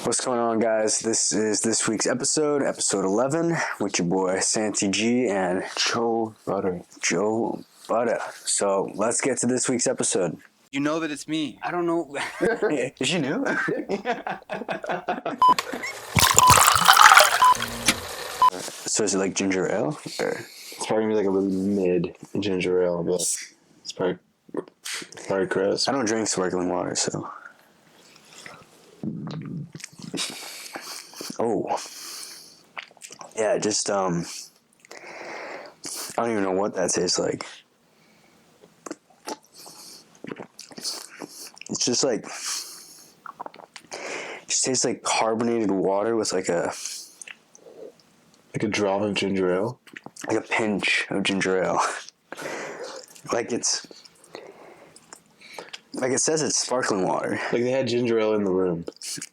What's going on, guys? This is this week's episode 11, with your boy Santi G and Joe Butter. So let's get to this week's episode. You know that it's me. I don't know. Is she new? So is it like ginger ale? Or? It's probably gonna be like a really mid ginger ale, but it's probably gross. I don't drink sparkling water, so. Oh. Yeah, just, I don't even know what that tastes like. It's just like, it just tastes like carbonated water with like a drop of ginger ale? Like a pinch of ginger ale. Like it's, like it says it's sparkling water. Like they had ginger ale in the room.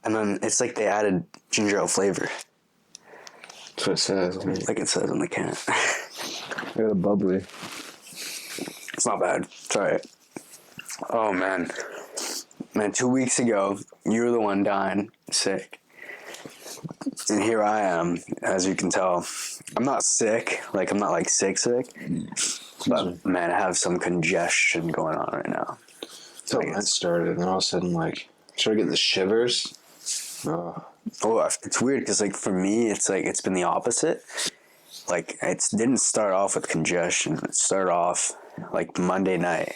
And then it's like they added ginger ale flavor. That's what it says. Like it says on the can. I got a bubbly. It's not bad. It's alright. Oh, man. Man, 2 weeks ago, you were the one dying sick. And here I am, as you can tell. I'm not sick. Like, I'm not, like, sick. But, man, I have some congestion going on right now. So that started, and then all of a sudden, like, started getting the shivers. Oh, it's weird, because, like, for me, it's, like, it's been the opposite. Like, it didn't start off with congestion. It started off, like, Monday night.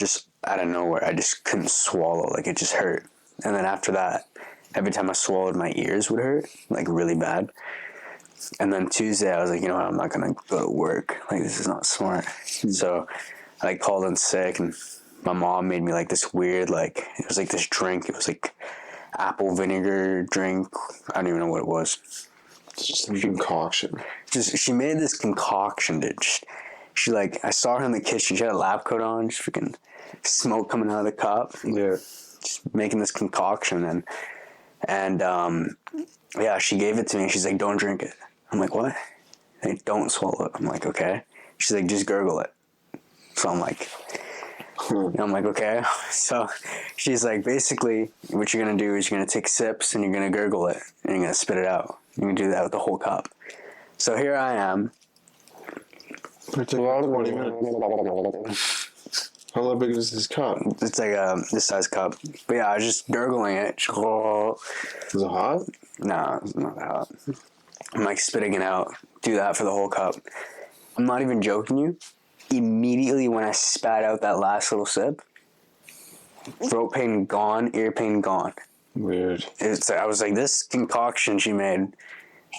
Just out of nowhere, I just couldn't swallow. Like, it just hurt. And then after that, every time I swallowed, my ears would hurt, like, really bad. And then Tuesday, I was like, you know what, I'm not going to go to work. Like, this is not smart. So I, like, called in sick, and my mom made me, like, this weird, like, it was, like, this drink. It was, like, apple vinegar drink. I don't even know what it was. It's just a concoction. She made this concoction, dude. She, like, I saw her in the kitchen. She had a lab coat on, just freaking smoke coming out of the cup. Yeah. Just making this concoction. And yeah, she gave it to me. She's like, don't drink it. I'm like, what? Like, don't swallow it. I'm like, okay. She's like, just gurgle it. So I'm like, okay. So she's like, basically, what you're going to do is you're going to take sips and you're going to gurgle it and you're going to spit it out. You're going to do that with the whole cup. So here I am. It's like 20 minutes. How big is this cup? It's like this size cup. But yeah, I was just gurgling it. Is it hot? No, it's not that hot. I'm like spitting it out. Do that for the whole cup. I'm not even joking you. Immediately when I spat out that last little sip, throat pain gone, ear pain gone. Weird. I was like, this concoction she made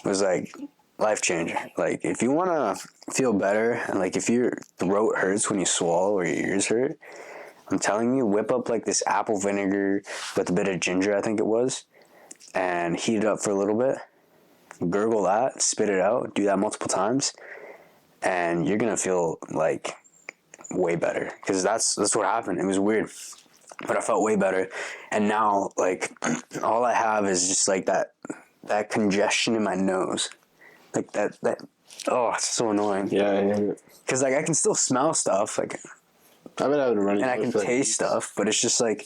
was like life changer. Like, if you want to feel better, and like if your throat hurts when you swallow or your ears hurt, I'm telling you, whip up like this apple vinegar with a bit of ginger, I think it was, and heat it up for a little bit. Gurgle that, spit it out, do that multiple times, and you're gonna feel like way better. Because that's what happened. It was weird, but I felt way better. And now, like, all I have is just like that congestion in my nose. Like that, oh, it's so annoying. Yeah. Because, like, I can still smell stuff, like, I've been having a running. and I can taste stuff, but it's just like,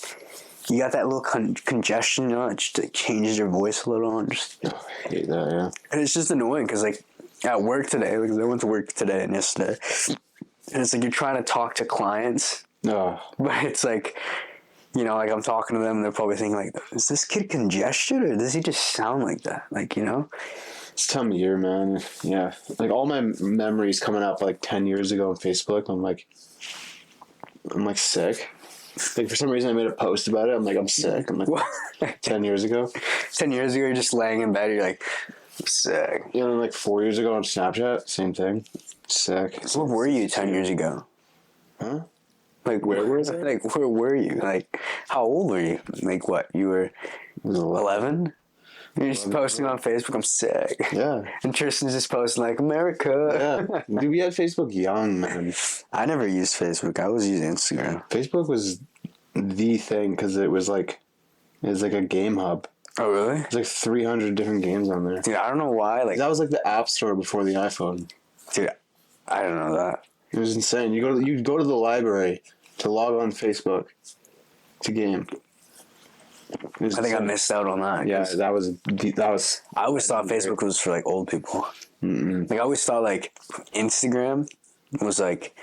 you got that little congestion, you know, it just like, changes your voice a little, and just... Oh, I hate that, yeah. And it's just annoying, because, like, at work today, like, I went to work today and yesterday, and it's like, you're trying to talk to clients, No. but it's like, you know, like, I'm talking to them, and they're probably thinking, like, is this kid congested, or does he just sound like that? Like, you know? It's time of year, man. Yeah. Like, all my memories coming up, like, 10 years ago on Facebook, I'm like sick. Like, for some reason, I made a post about it. I'm sick. I'm like, what? 10 years ago? 10 years ago, you're just laying in bed, you're like, I'm sick. You know, like 4 years ago on Snapchat, same thing. Sick. So what were you 10 years ago? Huh? Like, where was it? Like, where were you? Like, how old were you? Like, what? You were 11? You're just posting on Facebook, I'm sick. Yeah. And Tristan's just posting, like, America. Yeah. Dude, we had Facebook young, man. I never used Facebook. I was using Instagram. Facebook was the thing because it was like a game hub. Oh, really? There's like 300 different games on there. Dude, I don't know why. Like, that was like the app store before the iPhone. Dude, I don't know that. It was insane. You go to the library to log on Facebook to game. It was I think I insane. missed out on that. Yeah, 'cause that was. I always thought Facebook was for like old people. Like I always thought like Instagram was like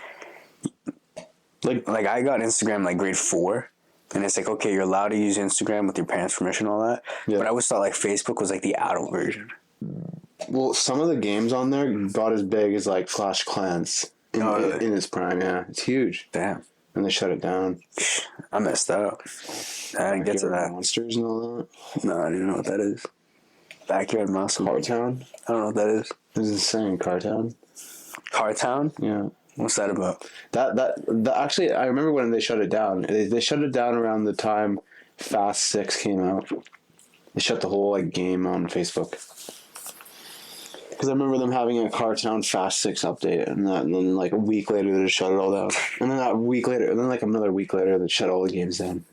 I got Instagram like grade 4, and it's like, okay, you're allowed to use Instagram with your parents' permission and all that. Yeah. But I always thought like Facebook was like the adult version. Well, some of the games on there got as big as like Clash of Clans in its prime. Yeah, it's huge. Damn, And they shut it down. I missed out. I didn't get to that. Monsters and all that. No, I didn't know what that is. Backyard Muscle. Cartown. I don't know what that is. This is insane. Cartown. Cartown? Yeah. What's that about? That actually, I remember when they shut it down. They shut it down around the time Fast 6 came out. They shut the whole like game on Facebook. Because I remember them having a Cartown Fast 6 update, and then like a week later they just shut it all down. And then that week later, and then like another week later they shut all the games down.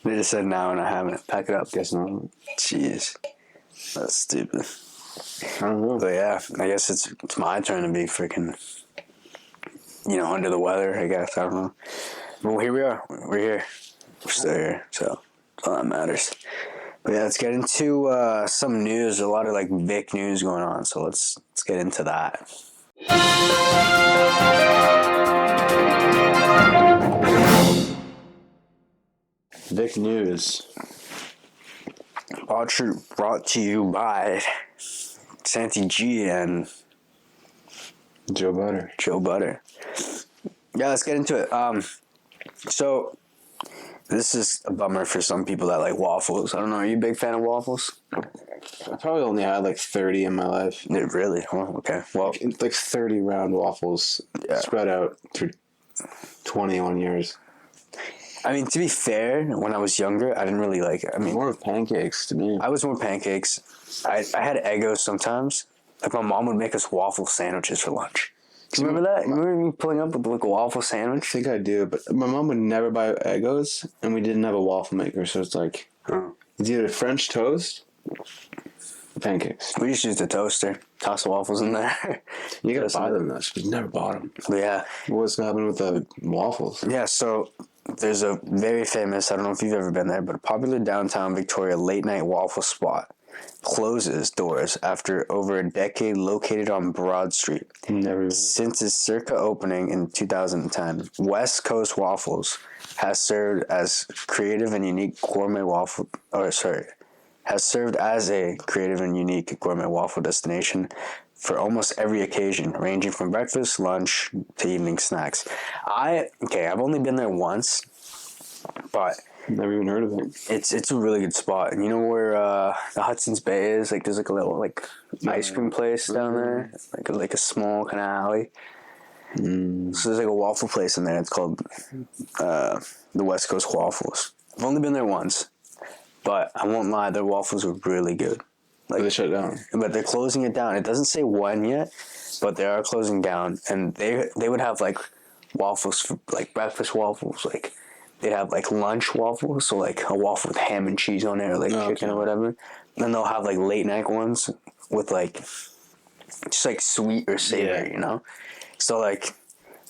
They just said now and I haven't. Pack it up. Guess not. Jeez. That's stupid. I don't know. But yeah, I guess it's my turn to be freaking, under the weather, I guess. I don't know. Well, here we are. We're here. We're still here. So that's all that matters. But yeah, let's get into some news. A lot of like big news going on. So let's get into that. Big news. Brought to you by HTG and Joe Butter. Yeah, let's get into it. So this is a bummer for some people that like waffles. I don't know. Are you a big fan of waffles? I probably only had like 30 in my life. Really? Oh, okay. Well, Like 30 round waffles spread out through 21 years. I mean, to be fair, when I was younger, I didn't really like it. I mean, More of pancakes to me. I was more pancakes. I had Eggos sometimes. Like my mom would make us waffle sandwiches for lunch. Do you remember that? Remember me pulling up with like a waffle I sandwich? think I do, but my mom would never buy Eggos, and we didn't have a waffle maker, so it's like it's either French toast or pancakes. We just used a toaster, toss the waffles in there. You gotta buy them though. We never bought them. But yeah. What's happening with the waffles? Yeah, so there's a very famous, I don't know if you've ever been there, but a popular downtown Victoria late night waffle spot closes doors after over a decade located on Broad Street. Never. Since its circa opening in 2010, West Coast Waffles has served as creative and unique gourmet waffle, has served as a creative and unique gourmet waffle destination for almost every occasion, ranging from breakfast, lunch, to evening snacks. I've only been there once, but Never even heard of it. it's a really good spot. And you know where the Hudson's Bay is? Like there's like a little like ice cream place down there, like a small kind of alley. So there's like a waffle place in there. It's called the West Coast Waffles. I've only been there once, but I won't lie, their waffles are really good. Like they shut it down. But they're closing it down. It doesn't say when yet, but they are closing down. And they would have like waffles, for, like breakfast waffles. Like they'd have like lunch waffles, so like a waffle with ham and cheese on it, or like chicken or whatever. Then they'll have like late night ones with like just like sweet or savory, you know. So like,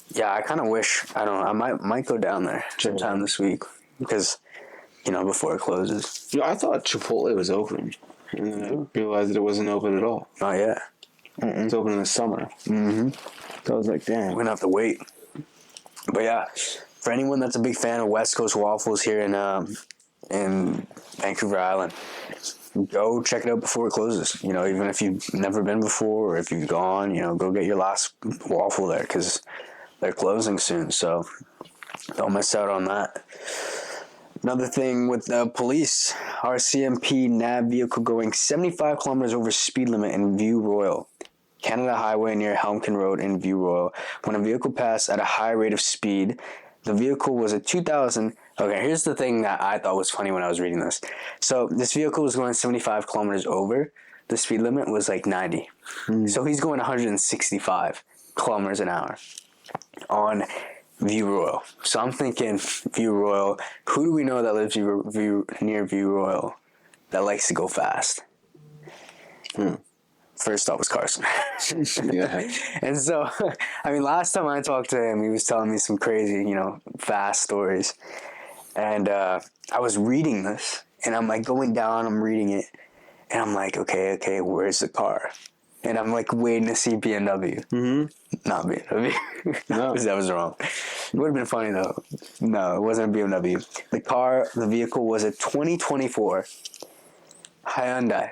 yeah, I kind of wish, I don't know, I might go down there sometime this week because, before it closes. I thought Chipotle was open, and then I realized that it wasn't open at all. Oh yeah, It's open in the summer. Mm-hmm. So I was like, damn. we're gonna have to wait. But yeah, for anyone that's a big fan of West Coast Waffles here in Vancouver Island, go check it out before it closes. Even if you've never been before or if you've gone, go get your last waffle there because they're closing soon. So don't miss out on that. Another thing with the police, RCMP nabbed vehicle going 75 kilometers over speed limit in View Royal, Canada Highway near Helmkin Road in View Royal. When a vehicle passed at a high rate of speed, the vehicle was a 2000. Okay, here's the thing that I thought was funny when I was reading this. So this vehicle was going 75 kilometers over. The speed limit was like 90. So he's going 165 kilometers an hour on View Royal. So I'm thinking View Royal. Who do we know that lives near View Royal that likes to go fast? First thought was Carson. Yeah. And so, last time I talked to him, he was telling me some crazy, fast stories. And I was reading this, And I'm like going down, I'm reading it, and I'm like, okay, where's the car? And I'm like waiting to see BMW. Mm-hmm. Not BMW. No. That was wrong. It would have been funny though. No, it wasn't a BMW. The vehicle was a 2024 Hyundai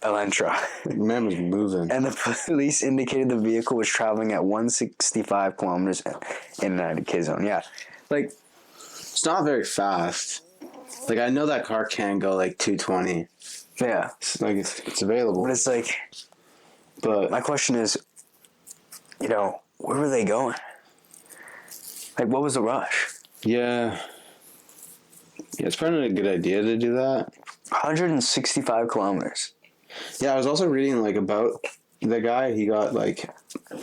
Elantra. Man was moving. And the police indicated the vehicle was traveling at 165 kilometers in the 90K zone. Yeah. Like, it's not very fast. Like, I know that car can go like 220. yeah. It's available. But it's like, but my question is, where were they going? Like, what was the rush? Yeah, it's probably not a good idea to do that. 165 kilometers. Yeah, I was also reading like about the guy. He got like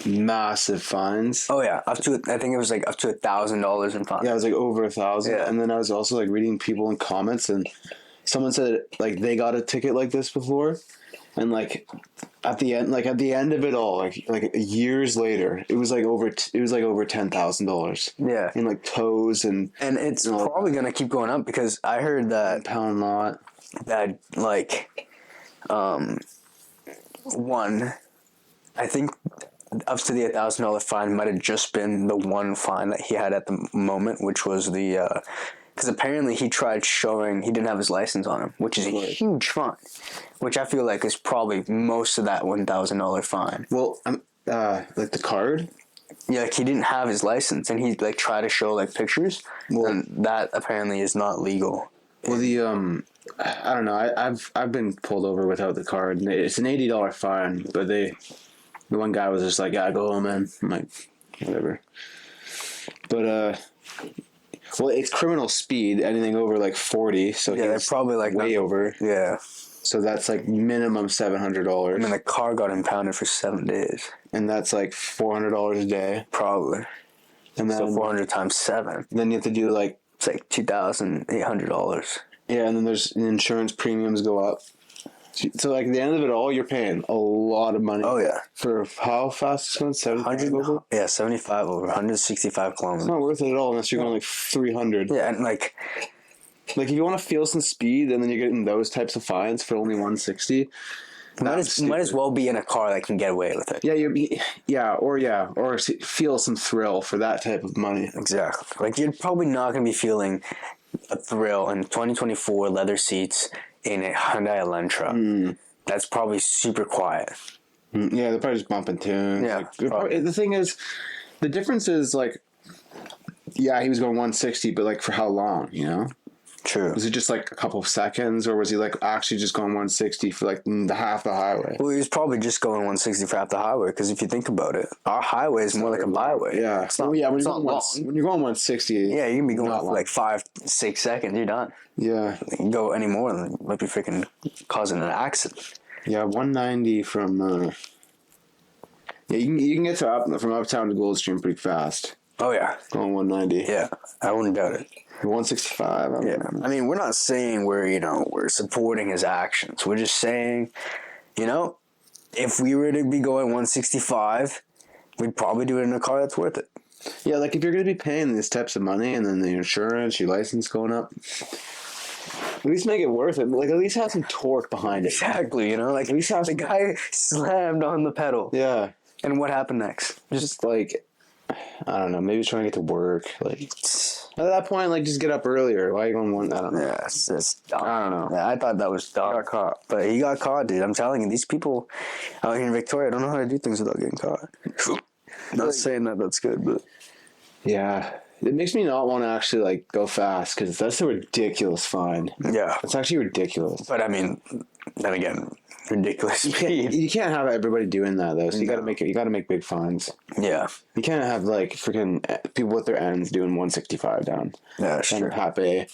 massive fines. Oh yeah, I think it was like up to $1,000 in fines. Yeah, it was like over 1,000. Yeah. And then I was also like reading people in comments, and someone said like they got a ticket like this before, and like at the end of it all, like years later, it was like over $10,000. Yeah. In like tows and it's probably gonna keep going up because I heard that pound lot that like one, I think up to the $1,000 fine might have just been the one fine that he had at the moment, which was the because apparently he tried showing he didn't have his license on him, which is a huge fine, which I feel like is probably most of that $1,000 fine. Well, like the card. Yeah, like he didn't have his license, and he like tried to show like pictures, and that apparently is not legal. Well, I don't know. I've been pulled over without the card. And it's an $80 fine, but the one guy was just like, "Yeah, go home, man." I'm like, whatever. But well, it's criminal speed. Anything over like 40, so yeah, they're probably like way over. Yeah. So that's like minimum $700. And then the car got impounded for 7 days. And that's like $400 a day. Probably. And then, so 400 times 7. Then you have to do like... It's like $2,800. Yeah, and then there's insurance premiums go up. So like at the end of it all, you're paying a lot of money. Oh yeah. For how fast it's going? 75 over? Yeah, 75 over 165 kilometers. It's not worth it at all unless you're going like 300. Yeah, and like if you want to feel some speed and then you're getting those types of fines for only 160, might as well be in a car that can get away with it. Yeah, or feel some thrill for that type of money. Exactly. Like you're probably not going to be feeling a thrill in 2024 leather seats in a Hyundai Elantra. That's probably super quiet. Yeah, they're probably just bumping tunes. Yeah. Like, the thing is, the difference is like, yeah, he was going 160, but like for how long, True. Was it just like a couple of seconds, or was he like actually just going 160 for like the half the highway? Well, he was probably just going 160 for half the highway, because if you think about it, our highway is more like a byway. Yeah. It's not, when you're long. When you're going 160, yeah, you can be going for like 5-6 seconds, you're done. Yeah. You can go any more, and you might be freaking causing an accident. Yeah, 190 from... yeah, you can get from Uptown to Goldstream pretty fast. Oh, yeah. Going 190. Yeah, I wouldn't doubt it. 165. I mean, we're not saying we're supporting his actions. We're just saying, if we were to be going 165, we'd probably do it in a car that's worth it. Yeah, like if you're going to be paying these types of money and then the insurance, your license going up, at least make it worth it. Like at least have some torque behind it. Exactly, like at least have the guy slammed on the pedal. Yeah. And what happened next? Just like, I don't know, maybe he's trying to get to work. Like at that point, like just get up earlier. Why are you going one? I don't know. Yeah, it's dumb. I don't know. Yeah, I thought that was dumb. He got caught. But he got caught, dude. I'm telling you, these people out here in Victoria don't know how to do things without getting caught. Not saying that that's good, but yeah, it makes me not want to actually like go fast because that's a ridiculous fine. Yeah, it's actually ridiculous. But I mean, then again, ridiculous speed. You can't have everybody doing that though. So you got to make it. You got to make big fines. Yeah, you can't have like freaking people with their ends doing 165 down. Yeah, sure. Happy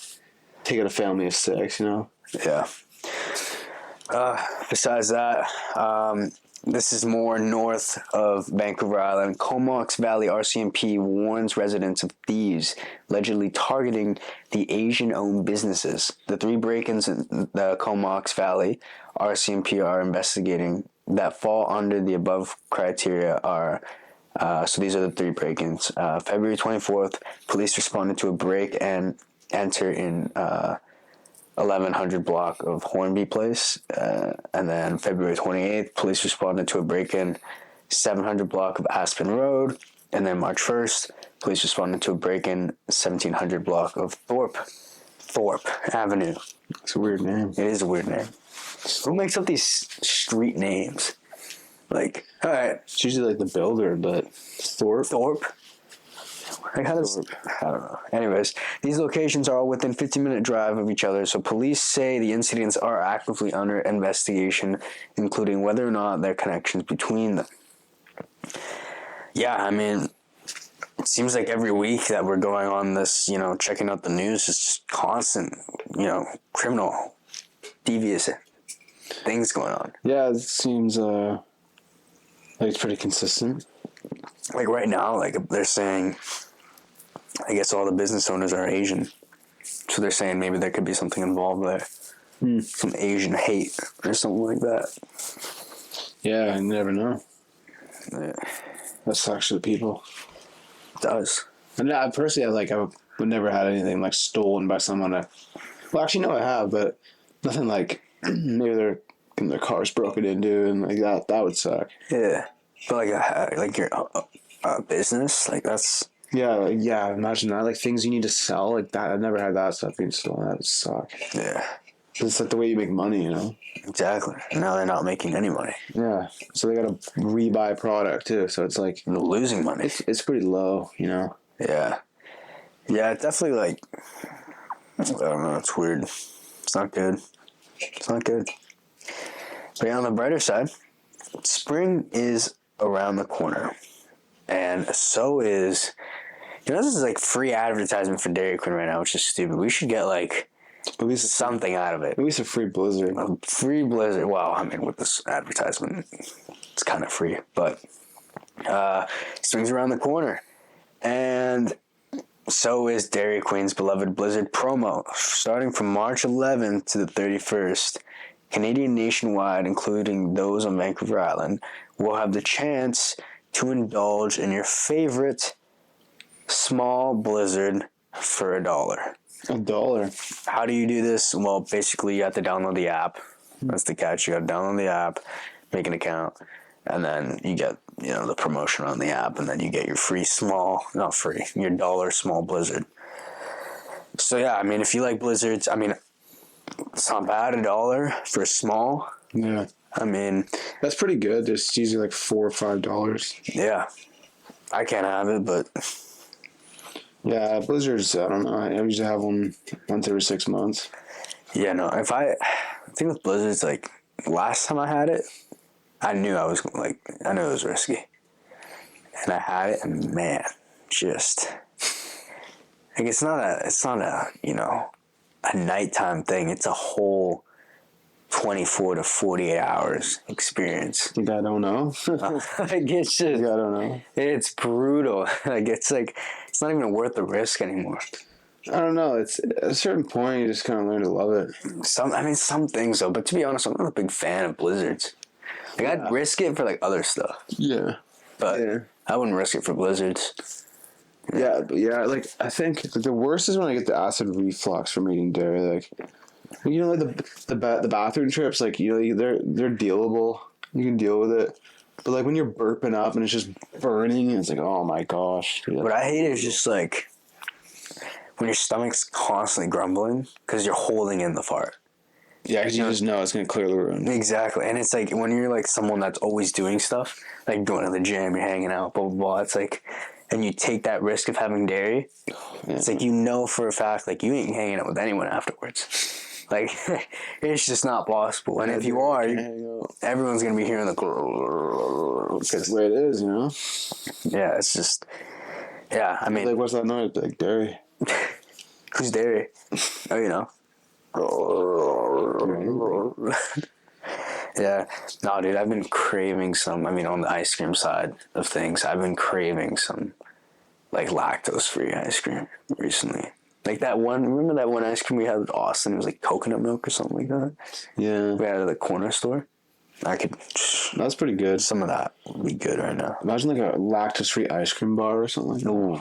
taking a family of 6. Yeah. Besides that, this is more north of Vancouver Island. Comox Valley RCMP warns residents of thieves allegedly targeting the Asian-owned businesses. The 3 break-ins in the Comox Valley RCMP are investigating that fall under the above criteria are, so these are the 3 break-ins. February 24th, police responded to a break and enter in 1100 block of Hornby Place. And then February 28th, police responded to a break-in 700 block of Aspen Road. And then March 1st, police responded to a break-in 1700 block of Thorpe Avenue. It's a weird name. It is a weird name. Who makes up these street names? Like, all right. It's usually like the builder, but Thorpe? Like, how does... I don't know. Anyways, these locations are all within 15-minute drive of each other, so police say the incidents are actively under investigation, including whether or not there are connections between them. Yeah, I mean, it seems like every week that we're going on this, checking out the news, it's just constant, criminal, devious things going on. Yeah, it seems like it's pretty consistent. Like right now, like they're saying, I guess all the business owners are Asian. So they're saying maybe there could be something involved there. Some Asian hate or something like that. Yeah, you never know. Yeah. That sucks for the people. It does. And I personally, I would never had anything like stolen by someone. Well, actually, no, I have, but nothing like maybe their car's broken into and like that. That would suck. Yeah. But like your business, like that's... Yeah, imagine that. Like things you need to sell, like that. I've never had that stuff being stolen. That would suck. Yeah. It's like the way you make money, Exactly. Now they're not making any money. Yeah. So they got to rebuy product too. So it's like they're losing money. It's pretty low, Yeah. Yeah, it's definitely like, I don't know, it's weird. It's not good. But yeah, on the brighter side, spring is around the corner. And so is, this is like free advertisement for Dairy Queen right now, which is stupid. We should get like at least something out of it. At least a free Blizzard. A free Blizzard. Well, I mean, with this advertisement, it's kind of free. But spring's around the corner. And so is Dairy Queen's beloved Blizzard promo. Starting from March 11th to the 31st, Canadian nationwide, including those on Vancouver Island, will have the chance to indulge in your favorite small Blizzard for $1. $1. How do you do this? Well, basically you have to download the app. That's the catch. You got to download the app, make an account, and then you get the promotion on the app, and then you get your free your $1 small Blizzard. So yeah, I mean, if you like Blizzards, I mean, it's not bad, $1 for a small. Yeah. I mean, that's pretty good. It's usually like $4 or $5. Yeah. I can't have it, but yeah, Blizzards, I don't know. I usually have one once every 6 months. Yeah, no. I think with Blizzards, like last time I had it, I knew it was risky. And I had it, and man, just like it's not a a nighttime thing. It's a whole 24 to 48 hours experience. Think I don't know. Like it's just, I don't know. It's brutal. It's not even worth the risk anymore. I don't know. It's at a certain point you just kind of learn to love it. Some things though, but to be honest, I'm not a big fan of Blizzards. Like I'd risk it for like other stuff. Yeah. But I wouldn't risk it for Blizzards. Yeah, like I think the worst is when I get the acid reflux from eating dairy. Like the bathroom trips, like they're dealable. You can deal with it. But like when you're burping up and it's just burning, it's like, oh my gosh. Dude. What I hate is just like when your stomach's constantly grumbling because you're holding in the fart. Yeah, because you just know it's gonna clear the room. Exactly, and it's like when you're like someone that's always doing stuff, like going to the gym, you're hanging out, blah blah blah. It's like, and you take that risk of having dairy. Yeah. It's like for a fact, like you ain't hanging out with anyone afterwards. Like, it's just not possible. And if you are, everyone's going to be hearing the... That's the way it is, Yeah, it's just... Yeah, I mean... Like, what's that noise? Like, dairy. Who's dairy? Yeah. No, dude, I've been craving some... I mean, on the ice cream side of things, I've been craving some, like, lactose-free ice cream recently. Like remember that one ice cream we had with Austin? It was like coconut milk or something like that. Yeah. We had it at the corner store. That's pretty good. Some of that would be good right now. Imagine like a lactose-free ice cream bar or something. Ooh,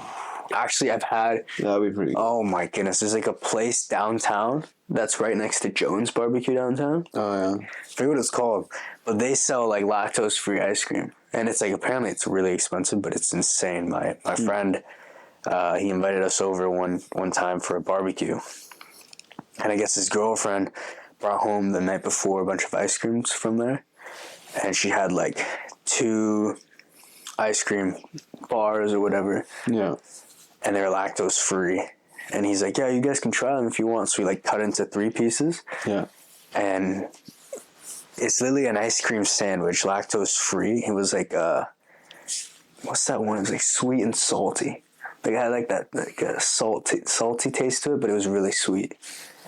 Actually, I've had. That'd be pretty good. Oh my goodness! There's like a place downtown that's right next to Jones Barbecue downtown. Oh, yeah. I forget what it's called, but they sell like lactose-free ice cream, and it's like apparently it's really expensive, but it's insane. My friend, he invited us over one time for a barbecue, and I guess his girlfriend brought home the night before a bunch of ice creams from there, and she had like 2 ice cream bars or whatever. Yeah. And they're lactose free. And he's like, yeah, you guys can try them if you want. So we like cut into 3 pieces. Yeah. And it's literally an ice cream sandwich, lactose free. It was like, what's that one? It was like sweet and salty. Like it had like that like a salty taste to it, but it was really sweet.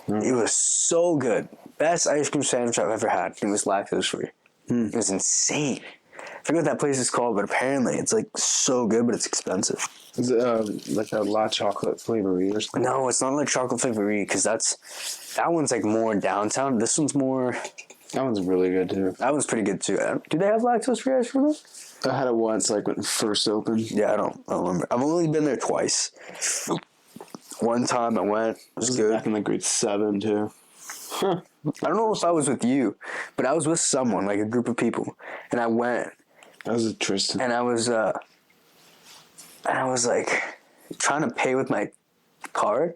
It was so good. Best ice cream sandwich I've ever had. It was lactose free. It was insane. I forget what that place is called, but apparently it's like so good, but it's expensive. Is it like a La Chocolate Flavory or something? No, it's not like chocolate flavory because that one's like more downtown. This one's more. That one's really good too. That one's pretty good too. Do they have lactose free ice cream? I had it once, like when it first opened. Yeah, I don't remember. I've only been there twice. One time I went. It was good. Back in like grade 7 too. I don't know if I was with you, but I was with someone, like a group of people, and I went. That was Tristan. And I was like trying to pay with my card,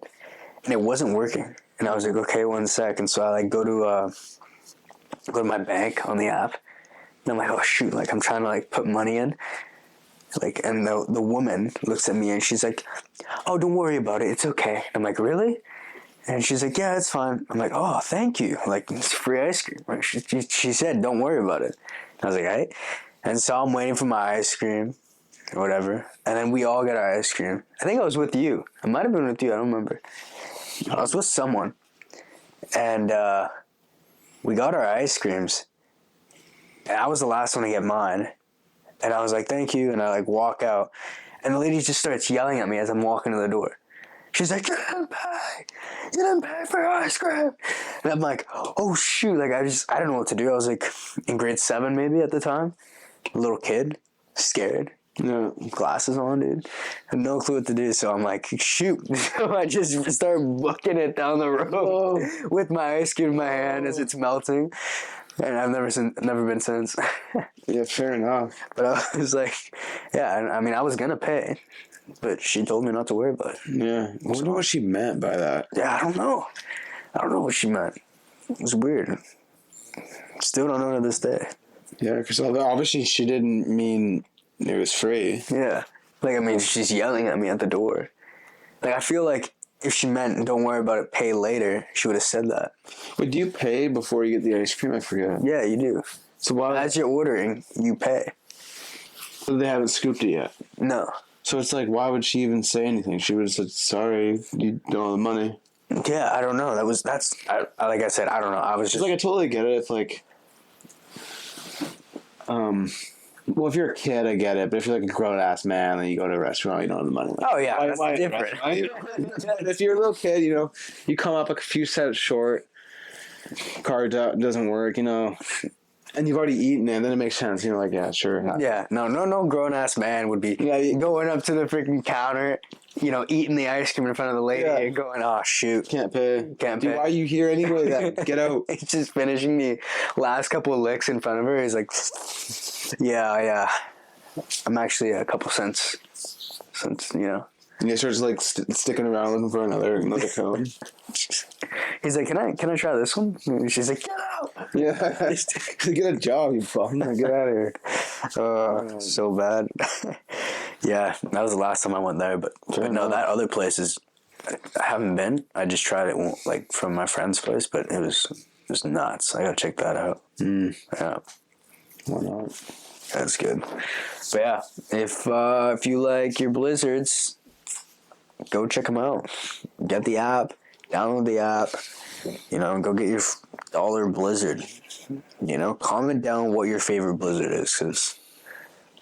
and it wasn't working. And I was like, okay, 1 sec. And so I like go to my bank on the app, and I'm like, oh shoot, like I'm trying to like put money in, like, and the woman looks at me and she's like, oh, don't worry about it, it's okay. I'm like, really? And she's like, yeah, it's fine. I'm like, oh, thank you. Like, it's free ice cream. Like, she said, don't worry about it. I was like, all right. And so I'm waiting for my ice cream or whatever. And then we all got our ice cream. I think I was with you. I might have been with you. I don't remember. I was with someone. And we got our ice creams. And I was the last one to get mine. And I was like, thank you. And I like walk out. And the lady just starts yelling at me as I'm walking to the door. She's like, you didn't pay for your ice cream. And I'm like, oh shoot. Like I don't know what to do. I was like in grade 7 maybe at the time. A little kid, scared. Yeah. Glasses on, dude. Had no clue what to do. So I'm like, shoot. So I just start booking it down the road with my ice cream in my hand as it's melting. And I've never been since. Yeah, fair enough. But I was like, yeah, I mean, I was going to pay. But she told me not to worry about it. Yeah. I wonder what she meant by that. Yeah, I don't know. I don't know what she meant. It was weird. Still don't know to this day. Yeah, because obviously she didn't mean it was free. Yeah. Like, I mean, she's yelling at me at the door. Like, I feel like if she meant don't worry about it, pay later, she would have said that. But do you pay before you get the ice cream? I forget. Yeah, you do. So why? As you're ordering, you pay. They haven't scooped it yet. No. So it's like, why would she even say anything? She would have said, sorry, you don't have the money. Yeah, I don't know. Like I said, I don't know. I was just Like, I totally get it. It's like, well, if you're a kid, I get it. But if you're like a grown-ass man and you go to a restaurant, you don't have the money. Like, oh, yeah, that's different. If you're a little kid, you know, you come up a few cents short, card doesn't work, you know, and you've already eaten it, then it makes sense. You know, like, yeah, sure. Yeah, no grown-ass man would be going up to the freaking counter, you know, eating the ice cream in front of the lady and going, oh, shoot. Can't pay. Can't Dude, pay. why are you here anyway then? Get out. He's just finishing the last couple of licks in front of her. He's like, yeah. I'm actually a couple cents, you know. And he starts like sticking around looking for another cone. He's like, can I try this one? And she's like, get out. Yeah. Get a job, you bum. Get out of here. So bad. Yeah, that was the last time I went there. But no, that other place is, I haven't been. I just tried it like from my friend's place, but it was nuts. I gotta check that out. Yeah. Why not? That's good. But yeah, if you like your blizzards, go check them out. Get the app, download the app, you know, go get your dollar blizzard. You know, comment down what your favorite blizzard is, because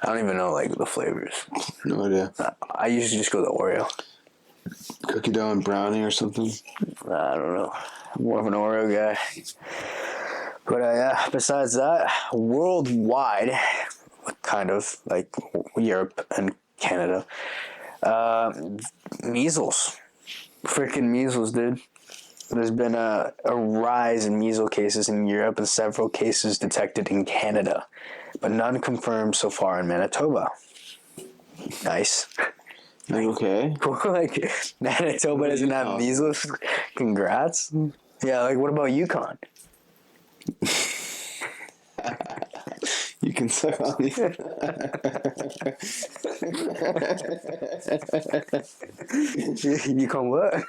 I don't even know like the flavors. No idea. I usually just go to Oreo. Cookie dough and brownie or something? I don't know. I'm more of an Oreo guy. But yeah, besides that, worldwide, kind of like Europe and Canada, Measles. Freaking measles, dude. There's been a rise in measles cases in Europe and several cases detected in Canada, but none confirmed so far in Manitoba. Nice. Okay. Like, Manitoba doesn't have measles? Congrats. Yeah, like, what about Yukon? You can suck on these. Yukon what?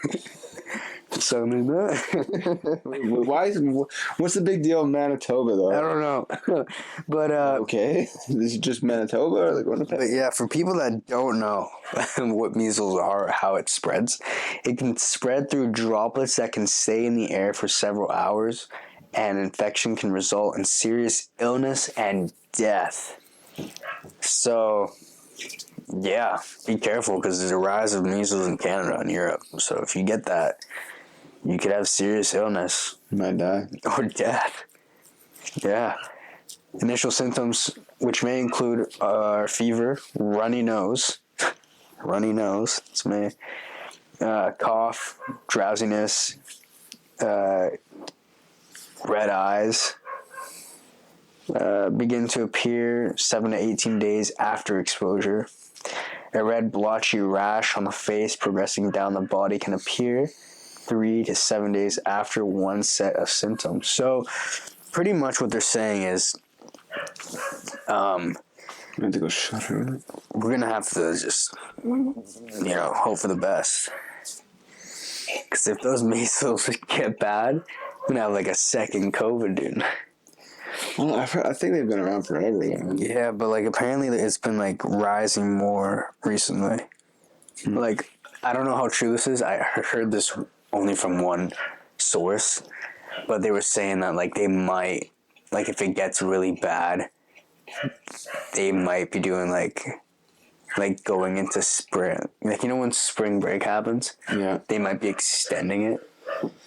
So Why is what's the big deal in Manitoba though? I don't know. But okay, this is just Manitoba or like what? But yeah, for people that don't know what measles are, how it spreads, it can spread through droplets that can stay in the air for several hours, and infection can result in serious illness and death. So, yeah, be careful because there's a rise of measles in Canada and Europe. So if you get that, you could have serious illness. You might die. Or death. Yeah. Initial symptoms, which may include fever, runny nose, it's me, cough, drowsiness, red eyes, begin to appear 7 to 18 days after exposure. A red blotchy rash on the face progressing down the body can appear 3 to 7 days after one set of symptoms. So pretty much what they're saying is I have to go shut her up. we're going to have to just, hope for the best. Because if those measles get bad, we're going to have like a second COVID, dude. Well, I think they've been around forever. Yeah, but like apparently it's been like rising more recently. Like, I don't know how true this is. I heard this only from one source, but they were saying that like they might, like if it gets really bad, they might be doing like going into spring, like when spring break happens. Yeah, they might be extending it,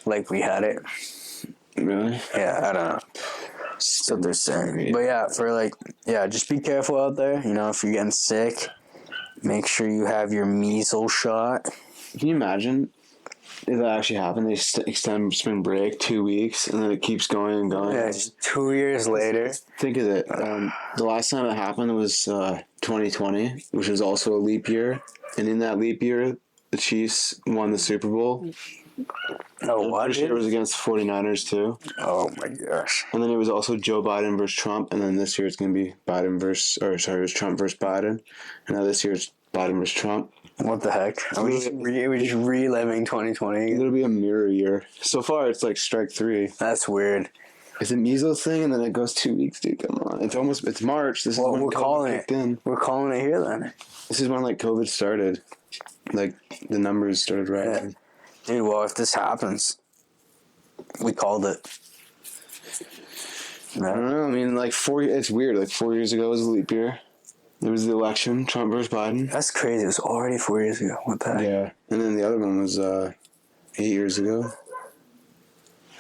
like we had it. Really? Yeah, I don't know. That's what they're saying. But yeah, just be careful out there. If you're getting sick, make sure you have your measles shot. Can you imagine if that actually happened? They extend spring break 2 weeks, and then it keeps going and going. Yeah, just 2 years later. Think of it. The last time it happened was 2020, which was also a leap year. And in that leap year, the Chiefs won the Super Bowl. Oh, what? Last year it was against the 49ers, too. Oh, my gosh. And then it was also Joe Biden versus Trump. And then this year it's going to be it was Trump versus Biden. And now this year it's Biden versus Trump. What the heck? Are we just reliving 2020? It'll be a mirror year. So far, it's like strike 3. That's weird. It's a measles thing, and then it goes 2 weeks, dude. Come on. It's March. This is when we're COVID calling kicked it. in. We're calling it here then. This is when like COVID started. Like the numbers started rising. Yeah. Dude, well, if this happens, we called it. I don't know. I mean, it's weird. Like 4 years ago was a leap year. It was the election, Trump versus Biden. That's crazy. It was already 4 years ago. What the heck? Yeah. And then the other one was 8 years ago.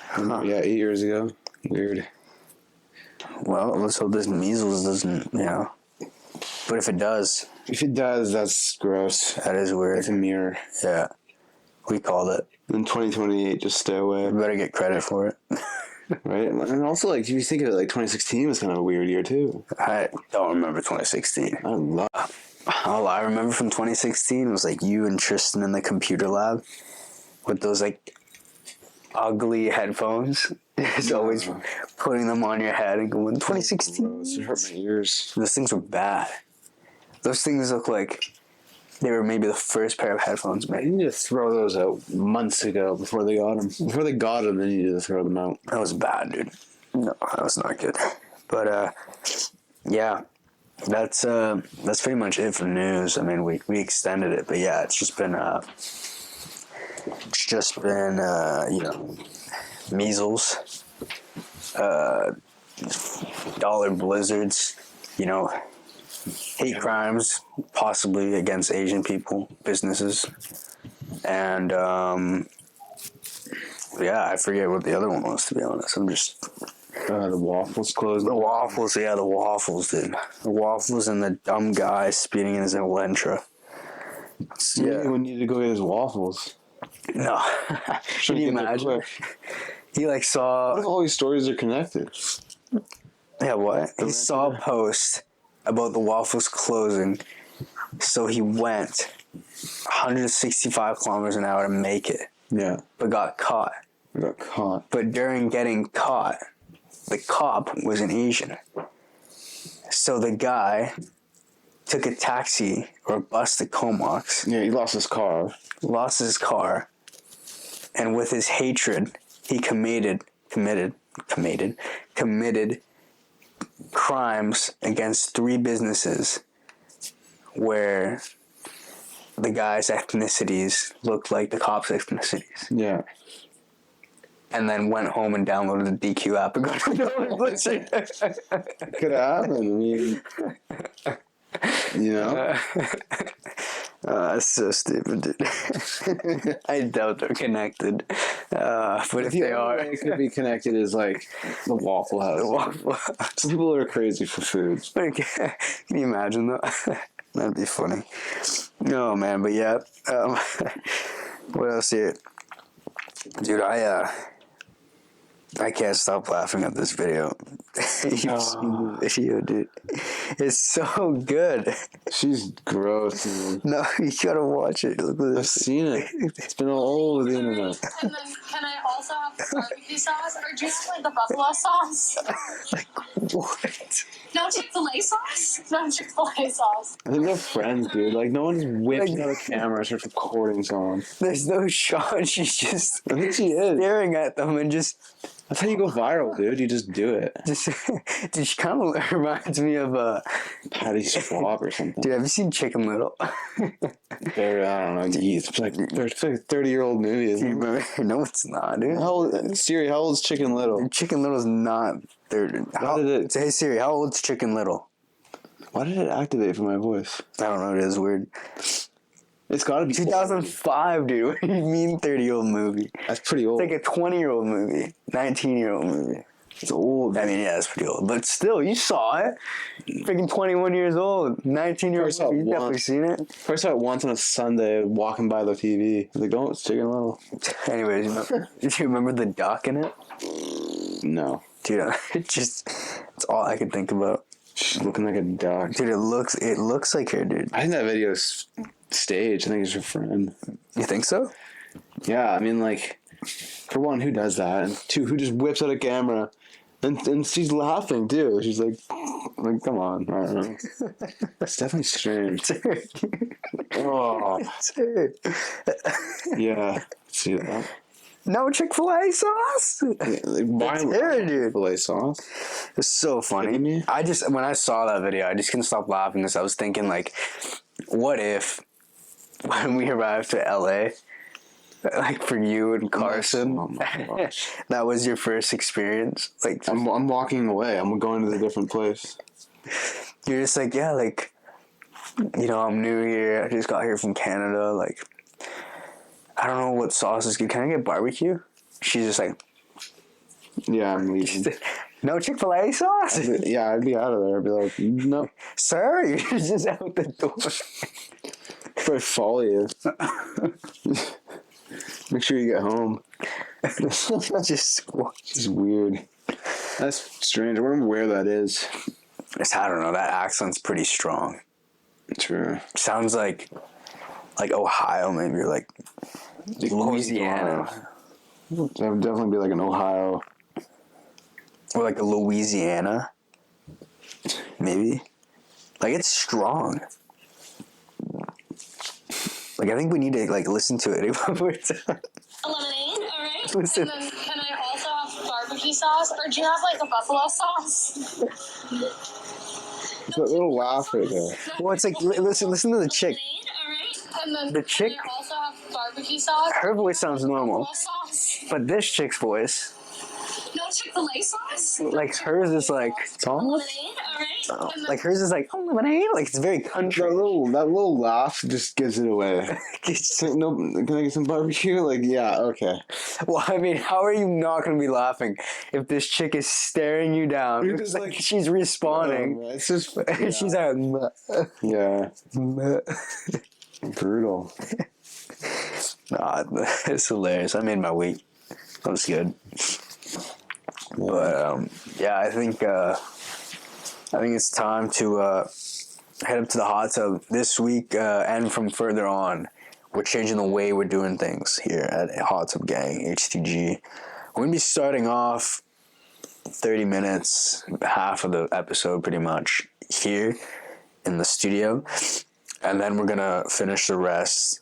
Huh. Yeah, 8 years ago. Weird. Well, let's hope this measles doesn't, But if it does... If it does, that's gross. That is weird. It's a mirror. Yeah. We called it. In 2028, just stay away. We better get credit for it. Right? And also, if you think of it, 2016 was kind of a weird year, too. I don't remember 2016. All I remember from 2016 was, you and Tristan in the computer lab with those, ugly headphones. Just always putting them on your head and going, 2016. It hurt my ears. Those things were bad. Those things look like they were maybe the first pair of headphones made. You need to throw those out months ago before they got them. Before they got them, they needed to throw them out. That was bad, dude. No, that was not good. But, yeah. That's pretty much it for news. I mean, we extended it, but yeah, it's just been measles, dollar blizzards, hate crimes, possibly against Asian people, businesses, and I forget what the other one was, to be honest. I'm just the waffles closed. the waffles, dude. The waffles and the dumb guy speeding in his Elantra. Maybe we need to go get his waffles. No. Should Can you get there imagine? quick. He like saw. What if all these stories are connected? Yeah, what? He saw a post about the waffles closing, so he went 165 kilometers an hour to make it. Yeah. But got caught. We got caught. But during getting caught, the cop was an Asian. So the guy took a taxi or a bus to Comox. Yeah, he lost his car. Lost his car. And with his hatred, he committed crimes against 3 businesses where the guy's ethnicities looked like the cops' ethnicities. Yeah. And then went home and downloaded the DQ app and got Could happen. I mean, you know? That's so stupid, dude. I doubt they're connected. But if they are... It could be connected as, like, the Waffle House. The Waffle House. Some people are crazy for food. Can you imagine that? That'd be funny. No, man, but yeah. What else here? Dude, I can't stop laughing at this video. You've seen the video, dude. It's so good. She's gross, man. No, you gotta watch it. Look at I've this. seen it. It's been all over the internet. And then can I also have the barbecue sauce? Or do you have like the buffalo sauce? What? No Chick-fil-A sauce? No Chick-fil-A sauce. I think they're friends, dude. Like, no one's whipping out a camera and starts recording someone. There's no shot. She's just I think she is. staring at them and just... That's how you go viral, dude. You just do it. Dude, she kind of reminds me of Patty Swab or something. Dude, have you seen Chicken Little? They're, I don't know, it's like a 30-year-old movie, isn't You it? remember? No, it's not, dude. How old, Siri, how old is Chicken Little? Chicken Little's not 30. Hey Siri, how old's Chicken Little? Why did it activate for my voice? I don't know. It is weird. It's gotta be 2005, dude. What do you mean 30-year-old movie? That's pretty old. It's like a 20-year-old movie, 19-year-old movie. It's old. I mean, yeah, it's pretty old, but still, you saw it. Freaking 21 years old, 19-year-old saw it movie. You've definitely once. seen it. First saw it once on a Sunday, walking by the TV. I was like, oh, it's Chicken Little. Anyways, do you remember the duck in it? No. Dude, it's all I could think about. She's looking like a duck. Dude, it looks like her, dude. I think that video's staged. I think it's her friend. You think so? Yeah, I mean, like, for one, who does that? And two, who just whips out a camera? And she's laughing, too. She's like, come on. I don't know. It's definitely strange. Oh, It's her. yeah. See that? No Chick-fil-A sauce? Yeah, like, why It's her, dude. Chick-fil-A sauce? It's so funny. Kidding me? When I saw that video, I just couldn't stop laughing because I was thinking, like, what if when we arrived to LA, like for you and Carson, Oh my gosh. that was your first experience? Like, I'm walking away. I'm going to a different place. you're just like, yeah, like, you know, I'm new here. I just got here from Canada. Like, I don't know what sauce is good. Can I get barbecue? She's just like, Yeah, I'm leaving. no Chick-fil-A sauce? Yeah, I'd be out of there. I'd be like, no. Sir, you're just out the door. Probably follow you. Make sure you get home. Just, It's weird. That's strange. I wonder where that is. I don't know. That accent's pretty strong. True. Sounds like Ohio, maybe, or like Louisiana, That would definitely be like an Ohio. or like a Louisiana, maybe. Like, it's strong. Like, I think we need to like listen to it one more time. A lemonade, all right. Listen. And then can I also have barbecue sauce? Or do you have like the buffalo sauce? It's a little laugh right there. Well, it's like listen to the chick. Lemonade, all right. And then The chick- can I also have barbecue sauce? Her voice sounds normal, Buffalo sauce. but this chick's voice, No Chick-fil-A sauce? like hers is like, Lemonade, all right. And then like hers is like, oh, lemonade. Like, it's very country. That little laugh just gives it away. No, can I get some barbecue? Like, yeah, okay. Well, I mean, how are you not going to be laughing if this chick is staring you down? You're just like- she's responding. It's just, And she's like, yeah. Brutal. Nah, it's hilarious. I made my week. That was good. But yeah, I think it's time to head up to the hot tub this week, and from further on, we're changing the way we're doing things here at Hot Tub Gang HTG. We're gonna be starting off 30 minutes, half of the episode, pretty much here in the studio, and then we're gonna finish the rest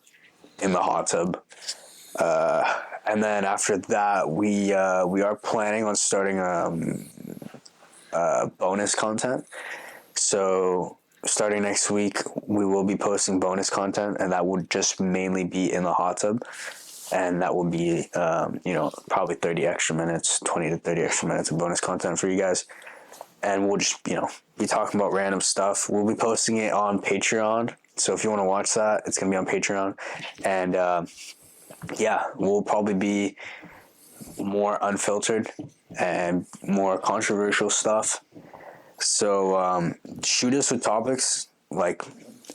in the hot tub. And then after that, we are planning on starting bonus content. So starting next week, we will be posting bonus content, and that would just mainly be in the hot tub. And that will be, probably 30 extra minutes, 20 to 30 extra minutes of bonus content for you guys. And we'll just, be talking about random stuff. We'll be posting it on Patreon. So if you want to watch that, it's going to be on Patreon. And, we'll probably be more unfiltered and more controversial stuff. So shoot us with topics, like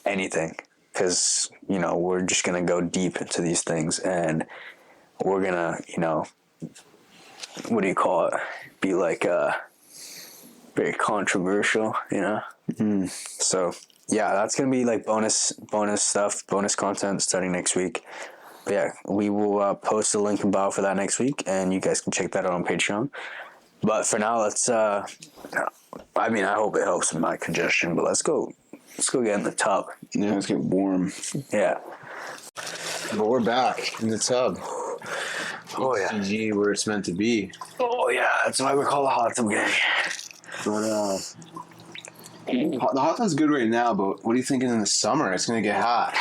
anything, because, we're just going to go deep into these things, and we're going to, be like very controversial, Mm-hmm. So, yeah, that's going to be like bonus stuff, bonus content starting next week. But yeah, we will post a link in bio for that next week, and you guys can check that out on Patreon. But for now, let's, I hope it helps with my congestion, but let's go get in the tub. Yeah, let's get warm. Yeah. But we're back in the tub. Oh, yeah. HTG, where it's meant to be. Oh, yeah, that's why we're called the Hot Tub Gang. But, the hot tub's good right now, but what are you thinking in the summer? It's going to get hot.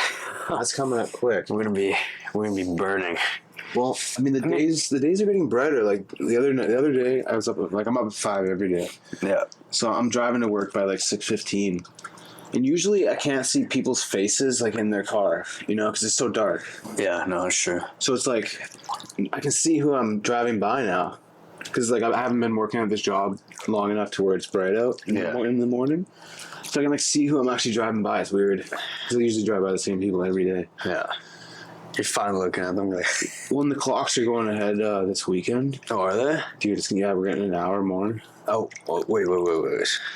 That's coming up quick. We're gonna be burning. Well, the days are getting brighter. Like the other day, I was up I'm up at 5 every day. Yeah. So I'm driving to work by like 6:15, and usually I can't see people's faces like in their car, because it's so dark. Yeah, no, it's true. So it's like I can see who I'm driving by now, because like I haven't been working at this job long enough to where it's bright out in the morning. So I can see who I'm actually driving by. It's weird, because I usually drive by the same people every day. Yeah. You're fine looking at them. Like, well, and the clocks are going ahead this weekend. Oh, are they? Dude, we're getting an hour more. Oh, wait.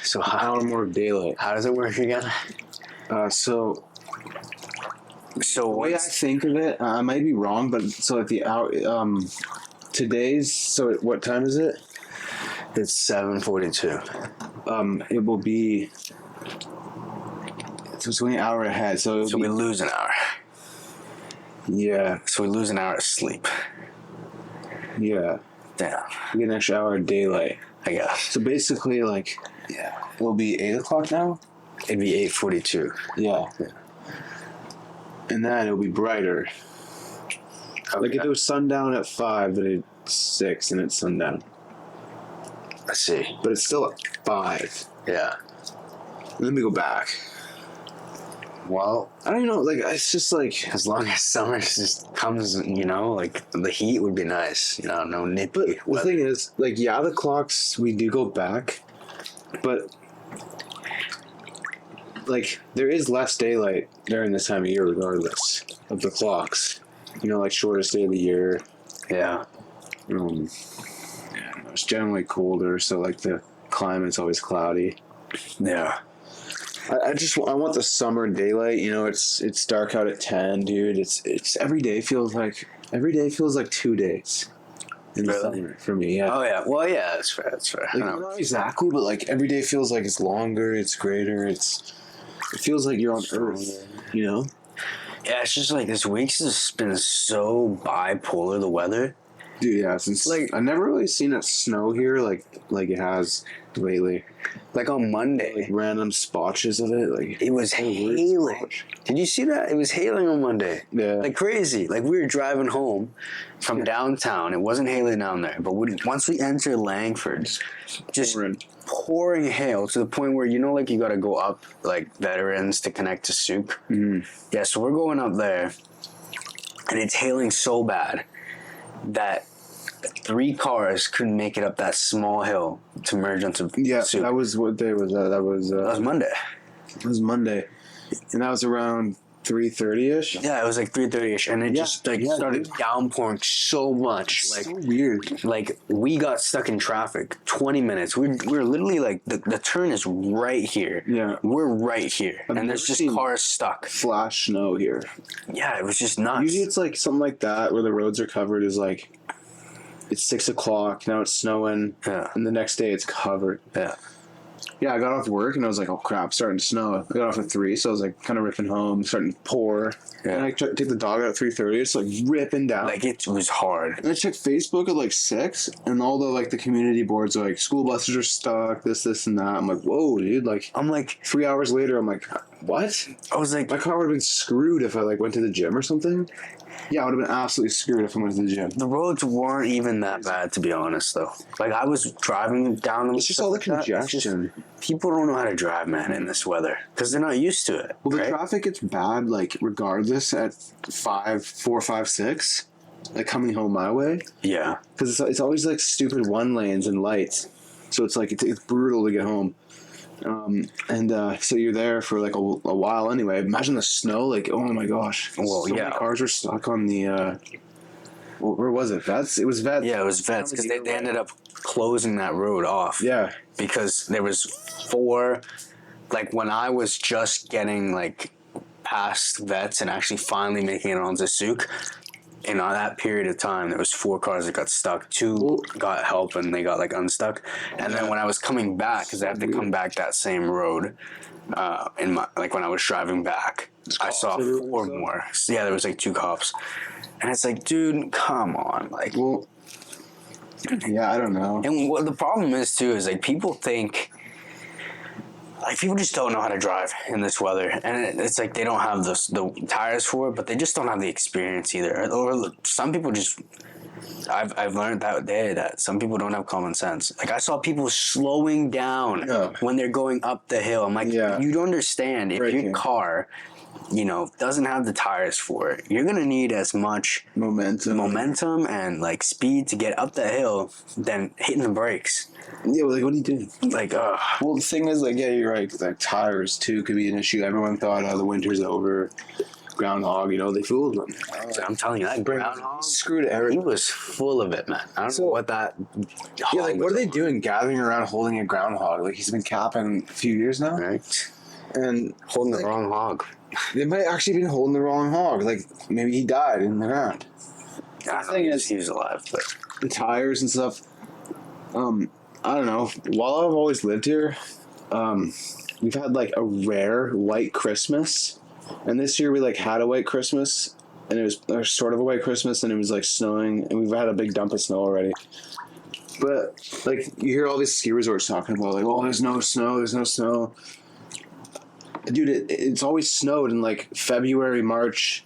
So an hour more of daylight. How does it work again? So the way I think of it, I might be wrong, but so at the hour, so what time is it? It's 7:42. It will be. So it's only an hour ahead. So we lose an hour. Yeah. So we lose an hour of sleep. Yeah. Damn. We get an extra hour of daylight, I guess. So basically, it'll be 8 o'clock now. It'd be 8:42. Yeah. And then it'll be brighter. Okay. Like if it was sundown at 5, then it's 6 and it's sundown. I see. But it's still at 5. Yeah. And then we go back. Well, I don't know. Like it's just like as long as summer just comes, like the heat would be nice. No nippy. But the thing is, the clocks we do go back, but there is less daylight during this time of year, regardless of the clocks. Shortest day of the year. Yeah. It's generally colder, so the climate's always cloudy. Yeah. I want the summer daylight. It's dark out at 10, dude. It's every day feels like 2 days in the summer for me. Yeah. Oh yeah. Well, yeah, that's fair. Not exactly, but every day feels like it's longer. It's greater. It feels like you're on Earth. Yeah, it's just this week's just been so bipolar, the weather. Dude, yeah, since I've never really seen it snow here like it has lately. On Monday, random spotches of it. It was hailing. Did you see that? It was hailing on Monday. Yeah. Crazy. We were driving home from downtown. It wasn't hailing down there, but once we entered Langford, just pouring hail to the point where you got to go up Veterans to connect to Souk. Mm-hmm. Yeah, so we're going up there, and it's hailing so bad that 3 cars couldn't make it up that small hill to merge onto Souk. That was what day was that? That was Monday. It was Monday, and that was around 3:30ish. Yeah, it was like 3:30ish, and it just started downpouring so much. Like so weird. Like we got stuck in traffic 20 minutes. We're literally like the turn is right here. Yeah. We're right here, and there's just cars stuck. Flash snow here. Yeah, it was just nuts. Usually it's like something like that where the roads are covered is like it's 6 o'clock, now it's snowing, and the next day it's covered. Yeah, I got off work and I was like, oh crap, it's starting to snow. I got off at 3, so I was like kind of ripping home, starting to pour. And I take the dog out at 3:30, it's like ripping down. Like it was hard. And I checked Facebook at like 6, and all the like the community boards are like, school buses are stuck, this and that. I'm like, whoa, dude. Like, I'm like 3 hours later, I'm like, what? I was like, my car would have been screwed if I like went to the gym or something. Yeah, I would have been absolutely screwed if I went to the gym. The roads weren't even that bad, to be honest, though. Like, I was driving down them. It's just all the congestion. People don't know how to drive, man, in this weather. Because they're not used to it. Well, the traffic gets bad, like, regardless at 4, 5, 6. Like, coming home my way. Yeah. Because it's always, like, stupid one lanes and lights. So it's, like, it's brutal to get home. So you're there for like a while anyway. Imagine the snow, like, oh my gosh. Well, so many cars were stuck on the where was it? Vets? It was Vets. Yeah, it was Vets because they ended up closing that road off. Yeah. Because there was 4, like when I was just getting like past Vets and actually finally making it onto Souk, in that period of time, there was 4 cars that got stuck. 2 got help and they got like unstuck. And then when I was coming back, because I have to come back that same road, when I was driving back, I saw 4 more. So, yeah, there was like 2 cops, and it's like, dude, come on, like. Well, yeah, I don't know. And what the problem is too is like people think. Like, people just don't know how to drive in this weather. And it's like they don't have the tires for it, but they just don't have the experience either. Or some people just... I've learned that day that some people don't have common sense. Like, I saw people slowing down when they're going up the hill. I'm like, you don't understand. If your car, doesn't have the tires for it, you're going to need as much momentum and, like, speed to get up the hill than hitting the brakes. Yeah, well, like, what are you doing? Like, well, the thing is, like, yeah, you're right. 'Cause, like, tires, too, could be an issue. Everyone thought, the winter's over. Groundhog, they fooled them. I'm telling you, that groundhog screwed everything. He was full of it, man. I don't know what that. Yeah, like, what are they doing gathering around holding a groundhog? Like, he's been capping a few years now. Right. And holding the wrong hog. They might actually been holding the wrong hog. Like, maybe he died in the ground. The thing is, he was alive, but the tires and stuff. I don't know. While I've always lived here, we've had like a rare white Christmas, and this year we like had a white Christmas, and it was sort of a white Christmas, and it was like snowing, and we've had a big dump of snow already. But like you hear all these ski resorts talking about like, oh, there's no snow. Dude, it's always snowed in like February, March,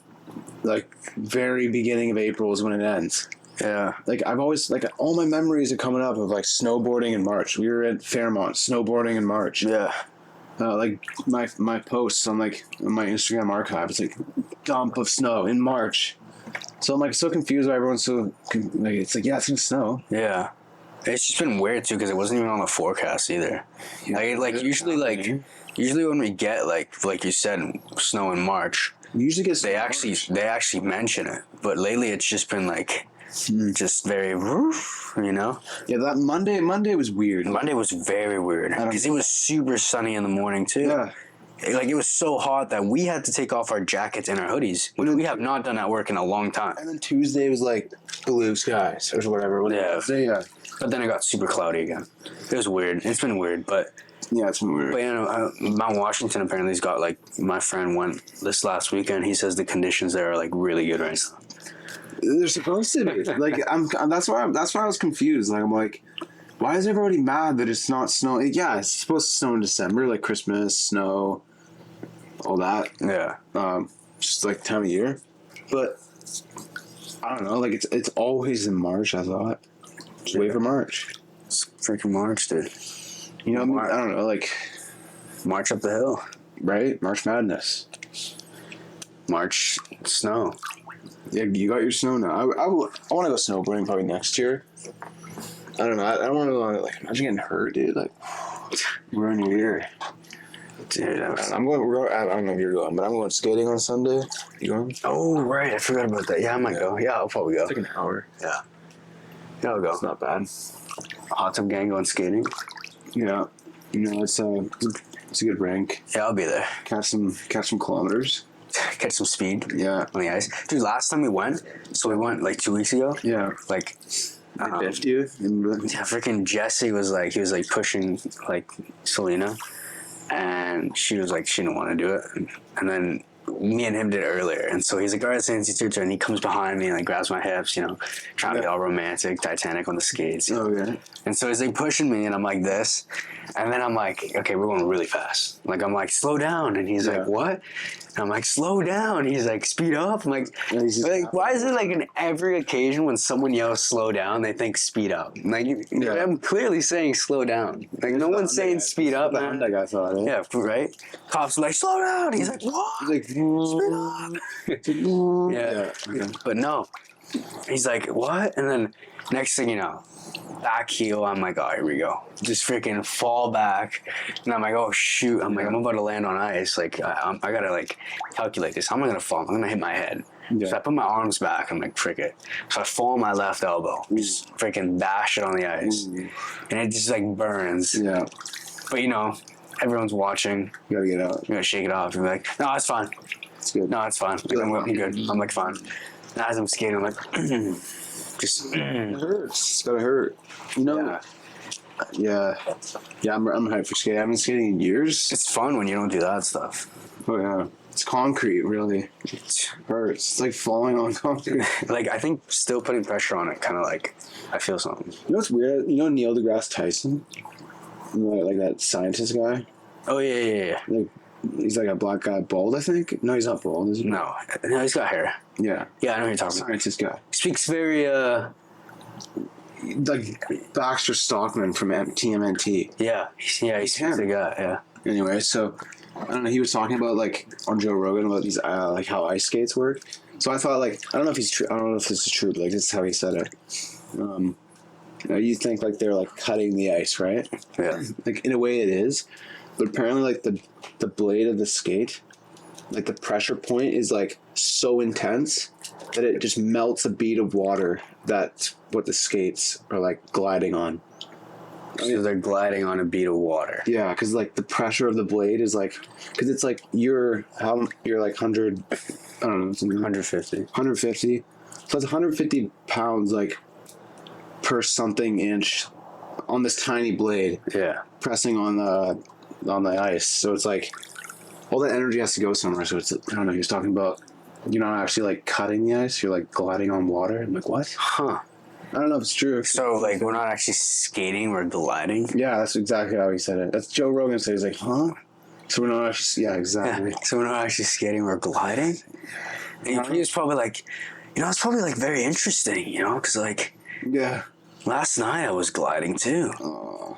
like very beginning of April is when it ends. Yeah. Like, I've always, like, all my memories are coming up of, like, snowboarding in March. We were at Fairmont, snowboarding in March. Yeah. Like, my posts on, like, my Instagram archive, it's, like, dump of snow in March. So I'm, like, so confused why everyone's so, like, it's like, yeah, it's gonna snow. Yeah. It's just been weird, too, because it wasn't even on the forecast, either. Yeah, usually when we get, like you said, snow in March, we usually get they actually mention it. But lately it's just been, like... just very, Yeah, that Monday was weird. Monday was very weird because it was super sunny in the morning too. Yeah, like it was so hot that we had to take off our jackets and our hoodies, which we have not done at work in a long time. And then Tuesday was like blue skies or whatever. Yeah. But then it got super cloudy again. It was weird. It's been weird, but yeah, it's been weird. But Mount Washington apparently has got like my friend went this last weekend. He says the conditions there are like really good right now. They're supposed to be. Like, that's why I was confused. Like, I'm like, why is everybody mad that it's not snowing? Yeah, it's supposed to snow in December, like Christmas, snow, all that. Yeah. Just like time of year. But I don't know. Like, it's always in March. I thought. Just wait for March. It's freaking March, dude. I don't know. Like, March up the hill, right? March Madness. March snow. Yeah, you got your snow now. I want to go snowboarding probably next year. I don't know. I don't want to like imagine getting hurt, dude. Like ruin your year. Dude, I'm going. I don't know if you're going, but I'm going skating on Sunday. You going? oh, right. I forgot about that. Yeah, I might go. Yeah, I'll probably go. It's like an hour. Yeah. Yeah, I'll go. It's not bad. Hot tub gang going skating. Yeah. It's a good rank. Yeah, I'll be there. Catch some kilometers. Catch some speed Yeah. on the ice. Dude, last time we went, we went like 2 weeks ago. Yeah. Like, I biffed you. yeah, freaking Jesse was like, he was like pushing like Selena, and she was like, she didn't want to do it. And then me and him did it earlier. And so he's like, all right, Sandy, it's your turn. And he comes behind me and like grabs my hips, trying to be all romantic, Titanic on the skates. Oh, yeah. And so he's like pushing me and I'm like this. And then I'm like, okay, we're going really fast. Like, I'm like, slow down. And he's like, what? And I'm like, slow down. He's like, speed up. I'm like, why is it like in every occasion when someone yells slow down, they think speed up? Like, I'm clearly saying slow down. Like, no one's saying speed up, man. That guy thought it. Yeah, right? Cops are like, slow down. He's like, what? He's like, Speed up. Yeah. Okay. But no. He's like, what? And then next thing you know, back heel, I'm like, oh, here we go. Just freaking fall back. And I'm like, oh, shoot. I'm like, I'm about to land on ice. Like, I got to, like, calculate this. How am I going to fall? I'm going to hit my head. Yeah. So I put my arms back. I'm like, frick it. So I fall on my left elbow. Just freaking bash it on the ice. And it just, like, burns. Yeah. But, everyone's watching. You gotta get out. You gotta shake it off. You're like, no, it's fine. It's good. No, it's fine. Like, I'm good. I'm, like, fine. And as I'm skating, I'm like, just... It hurts. It's gotta hurt. Yeah. I'm hyped for skating. I haven't been skating in years. It's fun when you don't do that stuff. Oh, yeah. It's concrete, really. It hurts. It's like falling on concrete. Like, I think still putting pressure on it, kind of like, I feel something. You know what's weird? You know Neil deGrasse Tyson? Like that scientist guy? Oh, yeah. Like, he's like a black guy, bald, I think? No, he's not bald, is he? No, he's got hair. Yeah. Yeah, I know who you're talking about. Scientist guy. He speaks very, like Baxter Stockman from TMNT. Yeah, he speaks the guy, yeah. Anyway, so, I don't know, he was talking about, like, on Joe Rogan about these, like, how ice skates work. So I thought, like, I don't know if this is true, but, like, this is how he said it. You think, like, they're, like, cutting the ice, right? Yeah. Like, in a way it is. But apparently, like, the blade of the skate, like, the pressure point is, like, so intense that it just melts a bead of water. That's what the skates are, like, gliding on. So they're gliding on a bead of water. Yeah, because, like, the pressure of the blade is, like... Because it's, like, you're like, 100... I don't know. 150. 150. So it's 150 pounds, like, per something inch on this tiny blade. Yeah. Pressing on the ice. So it's, like... All that energy has to go somewhere. So it's... I don't know. He was talking about... You're not actually, like, cutting the ice. You're, like, gliding on water. I'm like, what? Huh. I don't know if it's true. So, like, we're not actually skating, we're gliding? Yeah, that's exactly how he said it. That's Joe Rogan said. He's like, huh? So we're not actually... Yeah, exactly. Yeah. So we're not actually skating, we're gliding? And he was probably like... it's probably, like, very interesting, because, like... Yeah. Last night I was gliding, too. Oh,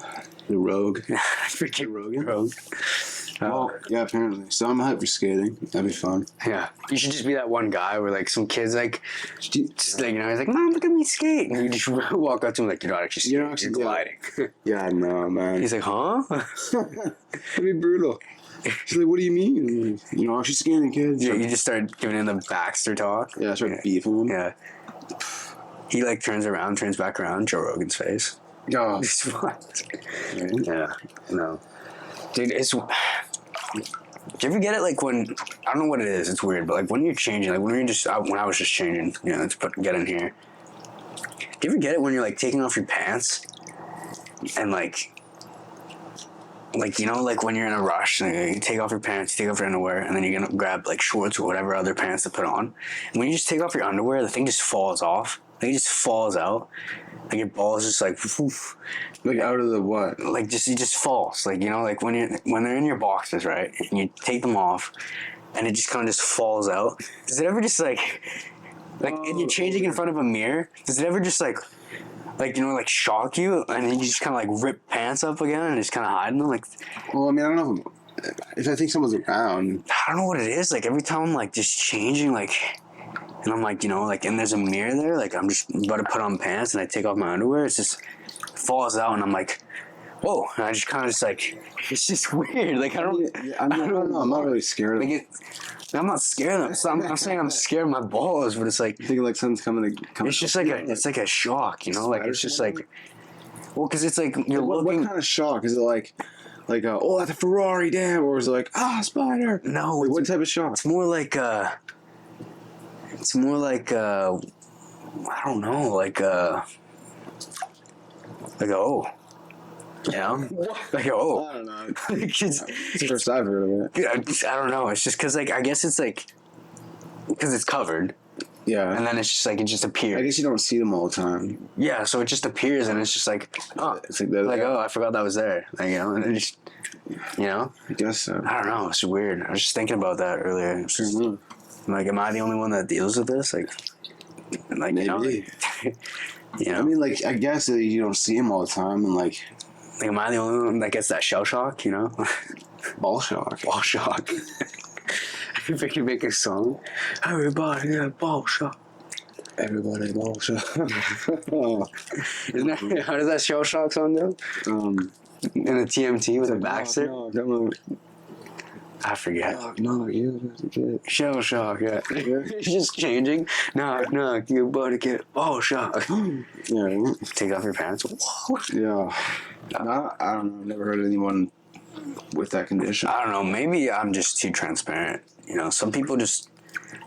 the rogue. Freaking rogue. Well, yeah, apparently. So I'm hyped for skating. That'd be fun. Yeah. You should just be that one guy where, like, some kid's like, just like, he's like, Mom, look at me skate. And you just walk up to him like, you're not actually skating, you're gliding. Yeah, no, man. He's like, huh? That'd be brutal. She's like, what do you mean? You're not actually skating, kids. Yeah, you just start giving him the Baxter talk. Yeah, start beefing him. Yeah. He, like, turns back around, Joe Rogan's face. Oh. He's what? Yeah. No. Dude, it's... Do you ever get it, like, when... I don't know what it is, it's weird, but, like, when you're changing, like, when I was just changing, let's get in here. Do you ever get it when you're, like, taking off your pants? And, like, like when you're in a rush, and you take off your pants, you take off your underwear, and then you're gonna grab, like, shorts or whatever other pants to put on. And when you just take off your underwear, the thing just falls off. Like, it just falls out. Like, your balls just, like... Woof. Like, out of the what? Like, it just falls. Like, like, when they're in your boxes, right? And you take them off, and it just kind of just falls out. Does it ever just, like, and you're changing in front of a mirror, does it ever just, like, shock you, and then you just kind of, like, rip pants up again, and just kind of hide them? Like, well, I mean, I don't know if I think someone's around. I don't know what it is. Like, every time I'm, like, just changing, like... And I'm like, and there's a mirror there, like, I'm just about to put on pants, and I take off my underwear, it just falls out, and I'm like, whoa, and I just kind of just like, it's just weird. Like, I don't know. I'm not really scared of like it. I'm not scared of them. I'm saying I'm scared of my balls, but it's like, You think like something's coming it's just like it's like a shock, you know? Like, it's just like, well, because it's like you're what looking. kind of shock? Is it like oh, that's a Ferrari, damn, or is it like, spider? No, Like, what type of shock? it's more like I don't know, like oh, you know, like oh, I don't know. Like, It's the first I've heard of it. I don't know. It's just because like I guess it's like because it's covered, Yeah. and then it's just like it just appears. I guess you don't see them all the time. Yeah, so it just appears, and it's just like oh, It's like that. oh, I forgot that was there. Like, you know, and it just you know, I guess so. I don't know. It's weird. I was just thinking about that earlier. It's just, like, am I the only one that deals with this? Like Maybe. you know, you know. I mean, like, I guess that you don't see them all the time, and like am I the only one that gets that shell shock? You know, ball shock. ball shock. If I could make a song, everybody get ball shock. Everybody ball shock. Isn't that, how does that shell shock song go? In the TMT with the Baxter? No, I forget. no, you get Shell shock, yeah. It's just changing. No, you better get ball shock. yeah, Take off your pants. Whoa. yeah. No, I don't know. I've never heard of anyone with that condition. I don't know. Maybe I'm just too transparent. You know, some people just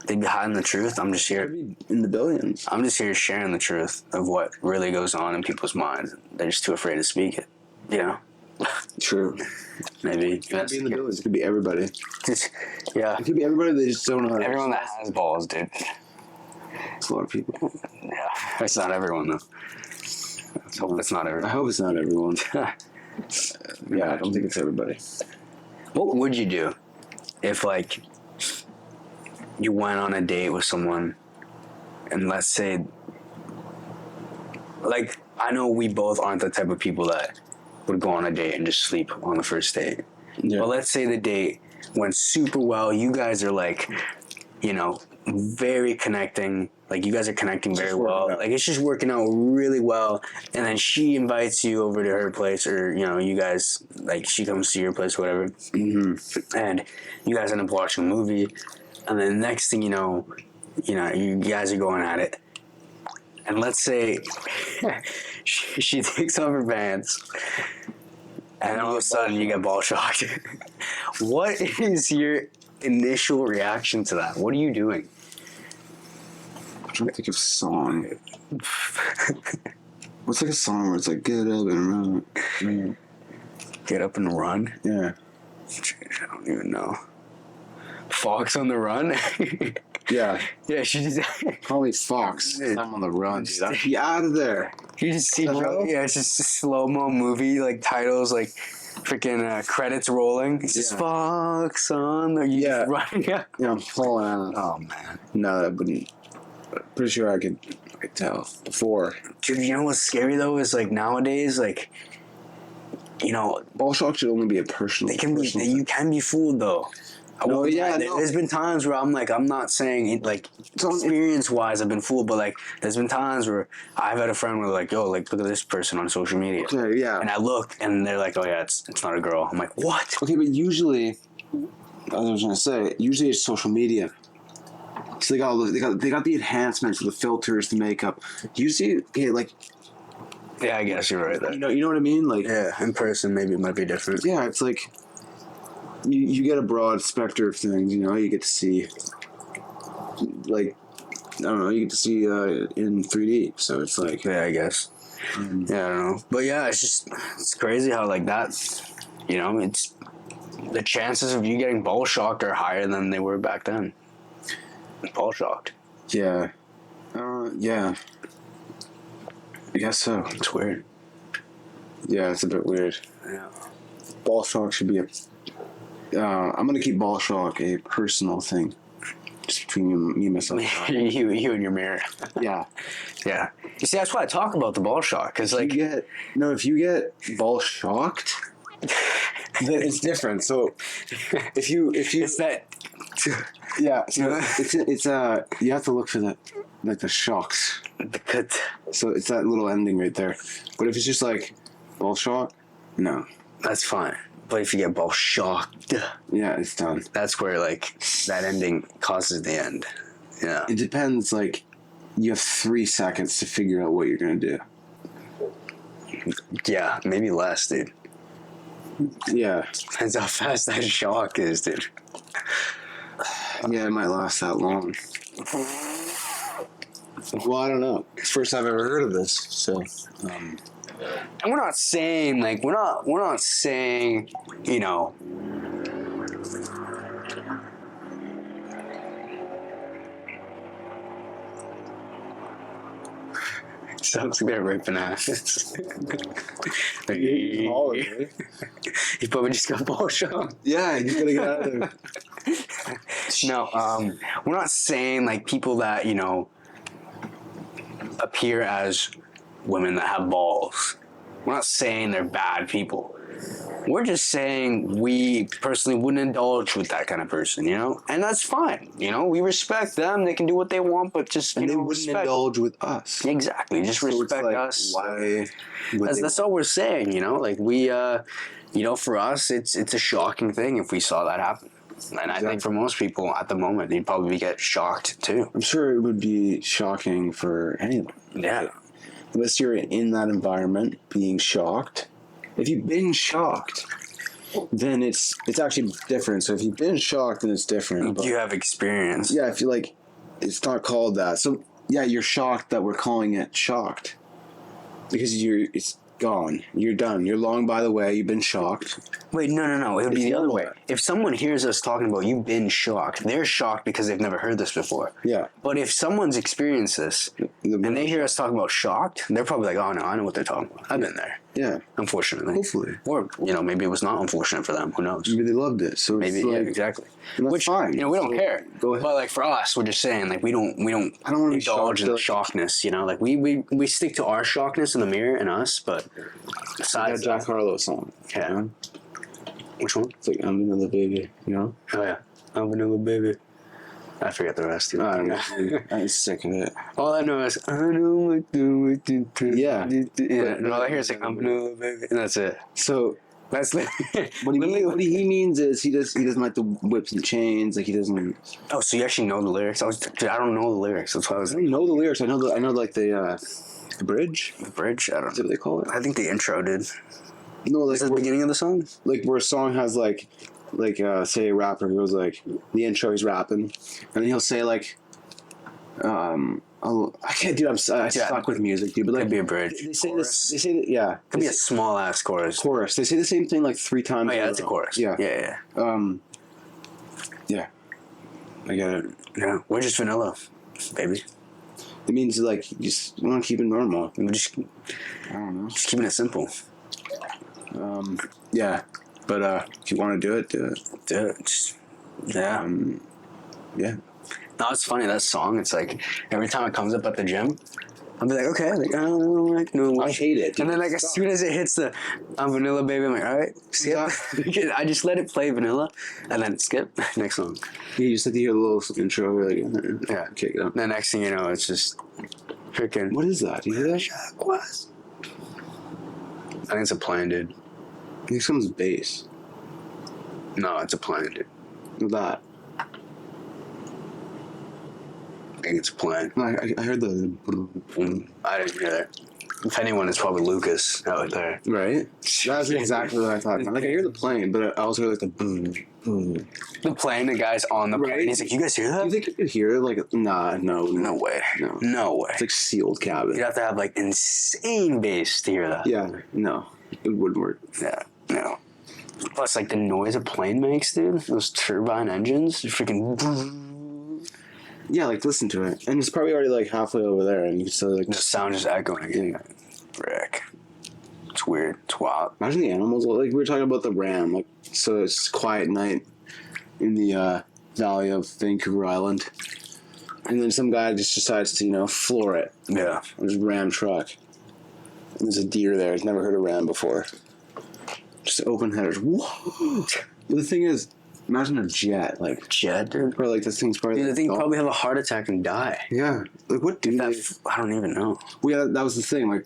they be hiding the truth. I'm just here. In the billions. I'm just here sharing the truth of what really goes on in people's minds. They're just too afraid to speak it. You know. True. Maybe It could be in the billions. It could be everybody. yeah. It could be everybody. They just don't know how to. Everyone that has balls, dude. It's a lot of people. Yeah, it's not everyone though. Let's hope it's not I everyone. hope it's not everyone. Yeah, I don't think it's everybody. What would you do if, like, you went on a date with someone, and let's say, like, I know we both aren't the type of people that would go on a date and just sleep on the first date. Yeah. But let's say the date went super well. You guys are like, you know, very connecting. Like, you guys are connecting very well. Like, it's just working out really well. And then she invites you over to her place, or, you know, you guys, like, she comes to your place, whatever. Mm-hmm. And you guys end up watching a movie. And then next thing you know, you guys are going at it. And let's say she takes off her pants, and all of a sudden you get ball shocked. What is your initial reaction to that? What are you doing? I'm trying to think of a song. What's like a song where it's like get up and run? Get up and run? Yeah. I don't even know. Fox on the run? Yeah. Yeah, she just Call me Fox. I'm on the run, dude. I'll be out of there. you just see yeah, it's just a slow-mo movie, like titles, like freaking credits rolling. It's just Yeah. Fox on the just running. Yeah. Yeah, I'm falling out. Oh man. No, that wouldn't. Pretty sure I could tell before. Dude, you know what's scary though is like nowadays, like, you know, Ball shock should only be a personal. they can be personal you can be fooled though. No, yeah, no. There's been times where I'm like, I'm not saying it, like, experience wise I've been fooled, but like there's been times where I've had a friend where like, yo, like, look at this person on social media. Okay, yeah. And I look and they're like, oh yeah, it's not a girl. I'm like, what? Okay, but usually, as I was gonna say, usually it's social media. So they got the enhancements, the filters, the makeup. Usually, yeah, like Yeah, I guess you're right there. you know what I mean? Like, Yeah, in person maybe it might be different. yeah, it's like you get a broad spectrum of things. You know, you get to see, like, I don't know, you get to see in 3D. So it's like, Yeah, I guess. Yeah, I don't know. But yeah, it's crazy how like that, you know, it's the chances of you getting ball shocked are higher than they were back then. Ball shocked. yeah, yeah. I guess so. It's weird. Yeah, it's a bit weird. Yeah. Ball shock should be a. I'm gonna keep ball shock a personal thing, just between me and myself. you and your mirror. Yeah. Yeah. You see, that's why I talk about the ball shock, because like If you get ball shocked, then it's different. So if you it's that. yeah, so it's you have to look for the like the shocks. The cut. So it's that little ending right there. But if it's just like ball shock, No. That's fine. But if you get ball shocked, Yeah, it's done. that's where like that ending causes the end. Yeah. It depends. Like, you have 3 seconds to figure out what you're gonna do. Yeah, maybe less, dude. Yeah. Depends how fast that shock is, dude. Yeah, it might last that long. Well, I don't know. It's the first time I've ever heard of this. So, And we're not saying like we're not saying, you know, sounds like they're ripping ass. He probably just got ball shocked. yeah, you gotta get out of there. No, we're not saying like people that, you know, appear as women that have balls. We're not saying they're bad people. We're just saying we personally wouldn't indulge with that kind of person, you know? And that's fine. You know, we respect them. They can do what they want, but just, And you they know, wouldn't respect. indulge with us. Exactly. Just So it's respect like, us. Why? would they- That's all we're saying, you know? Like we, you know, for us, it's a shocking thing if we saw that happen. And I think for most people at the moment, they'd probably get shocked too. I'm sure it would be shocking for anyone. Yeah. Unless you're in that environment being shocked. If you've been shocked, then it's actually different. So if you've been shocked, then it's different. But You have experience. yeah, I feel like it's not called that. So yeah, you're shocked that we're calling it shocked. Because it's gone. You're done. You're long by the way. You've been shocked. Wait, no. It would be It's the other normal. way. If someone hears us talking about you've been shocked, they're shocked because they've never heard this before. Yeah. But if someone's experienced this and they hear us talking about shocked, they're probably like, oh no, I know what they're talking about. I've been there. Yeah. Unfortunately. Hopefully. Or, you know, maybe it was not unfortunate for them. Who knows? Maybe they loved it. So Maybe, it's yeah, like, exactly. and that's Which, fine. you know, we don't So, care. go ahead. But like for us, we're just saying like we don't I don't want to be indulge in the shocked. shockness, you know? Like we stick to our shockness in the mirror and us, but That besides Jack that, Harlow song. yeah. You know? Which one? It's like I'm another baby. You know. Oh yeah. I'm vanilla baby. I forget the rest. I don't know. I'm sick of it. All I know is I know what do. Yeah. And all I hear is like I'm vanilla baby, and that's it. So That's literally. what he means is he doesn't like the whips and chains. Like he doesn't. Oh, so you actually know the lyrics? Dude, I don't know the lyrics. That's why I was I like, don't know the lyrics. I know like the bridge. the bridge. I don't Is that know. what they call it? I think the intro did. No, like Is that the beginning of the song? where a song has like say a rapper goes like the intro he's rapping, and then he'll say like I can't do. I suck with music, dude. But like Could be a bridge. they say Chorus. this. They say that, yeah. Could be They a say- small ass chorus. chorus. They say the same thing like 3 times. Oh yeah, in that's a row. chorus. Yeah. Yeah. Yeah. I get it. Yeah. We're just vanilla, baby. It means like you just want to keep it normal. We're just I don't know. keeping it simple. Yeah. But if you want to do it, do it. Do it. Just, yeah. Yeah. No, it's funny, that song, it's like, every time it comes up at the gym, I'll be like, okay, like, I don't like, no. I hate it. Dude. And then, like, as soon as it hits the I'm vanilla, baby, I'm like, all right, skip. I just let it play vanilla, and then skip. Next song. You just have to hear the little intro. Like, Yeah. kick it up. The next thing you know, it's just freaking. What is that? Do you hear that? Was? I think it's a plane, dude. Here comes bass. No, it's a plane, dude. That. I think it's a plane. No, I heard the. I didn't hear that. If anyone, it's probably Lucas out there. Right? That's exactly what I thought. Like, I hear the plane, but I also hear like the boom, boom. The plane, the guy's on the plane. Right. He's like, you guys hear Do that? you think you could hear it? Like, nah, no. No way. No. No way. It's like sealed cabin. You'd have to have like insane bass to hear that. Yeah, no. It wouldn't work. Yeah, no. Plus, like the noise a plane makes, dude. Those turbine engines, freaking. Yeah, like, listen to it. And it's probably already like halfway over there, and you can still like. The sound just echoing again. Frick. It's weird. It's wild. Imagine the animals. Like, we were talking about the ram. Like, so it's quiet night in the valley of Vancouver Island. And then some guy just decides to, floor it. Yeah. On his ram truck. And there's a deer there. He's never heard a ram before. Just open headers. Whoa! But the thing is, imagine a jet. Like, Jet, dude. or like this thing's probably. Dude, like, the thing oh, probably have a heart attack and die. Yeah. Like, what do they. I don't even know. Well, yeah, that was the thing. Like,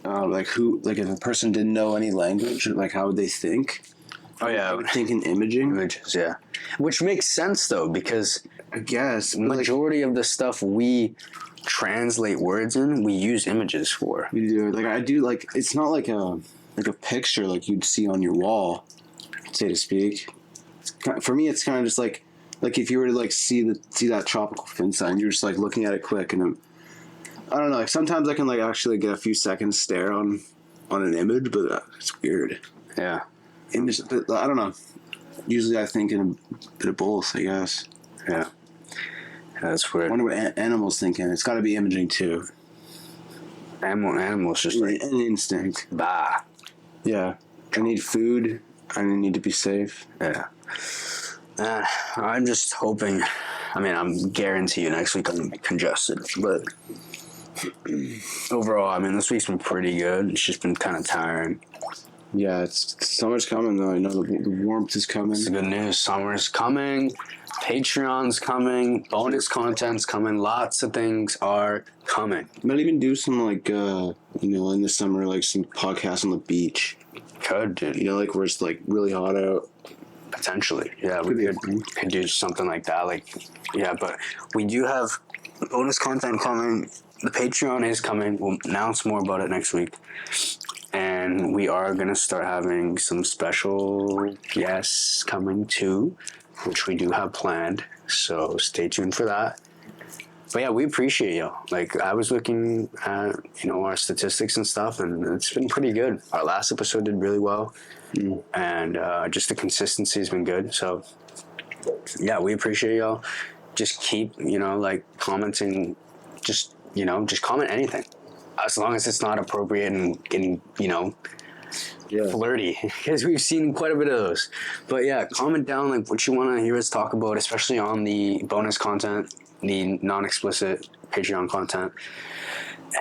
like who, like if a person didn't know any language, like how would they think? Oh yeah, I would think in imaging. images. Yeah, which makes sense though because I guess, but, like, majority of the stuff we translate words in, we use images for. you do like I do like it's not like a picture like you'd see on your wall, so to speak. For me, it's kind of just like if you were to like see that tropical fin sign, you're just like looking at it quick, and I don't know. Like sometimes I can like actually get a few seconds stare on an image, but it's weird. Yeah. Image, but I don't know. Usually, I think in a bit of both. I guess. Yeah. That's I weird. wonder what animals thinking. It's got to be imaging too. Animals just like An instinct. bah. Yeah. I need food. I need to be safe. Yeah. I'm just hoping. I mean, I'm guarantee you next week I'm gonna be congested, but overall, I mean, this week's been pretty good. It's just been kind of tiring. Yeah, it's summer's coming though. I know the warmth is coming. It's good news. Summer's coming. Patreon's coming. Bonus content's coming. Lots of things are coming. Might even do some like in the summer, like some podcasts on the beach. Could, dude. You know, like where it's like really hot out. Potentially. Yeah, Could be we a thing. could do something like that. Like, yeah, but we do have bonus content coming. The Patreon is coming. We'll announce more about it next week. And we are going to start having some special guests coming too, which we do have planned. So stay tuned for that. But yeah, we appreciate y'all. Like, I was looking at, our statistics and stuff, and it's been pretty good. Our last episode did really well. And just the consistency has been good. So yeah, we appreciate y'all. Just keep, commenting. Just comment anything. As long as it's not appropriate and getting, flirty, because we've seen quite a bit of those. But yeah, comment down like what you want to hear us talk about, especially on the bonus content, the non-explicit Patreon content.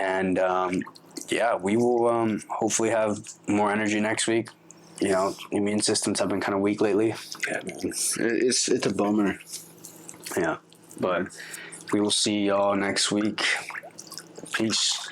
And yeah, we will hopefully have more energy next week. Immune systems have been kind of weak lately. Yeah, man. It's a bummer. Yeah, but we will see y'all next week. Peace.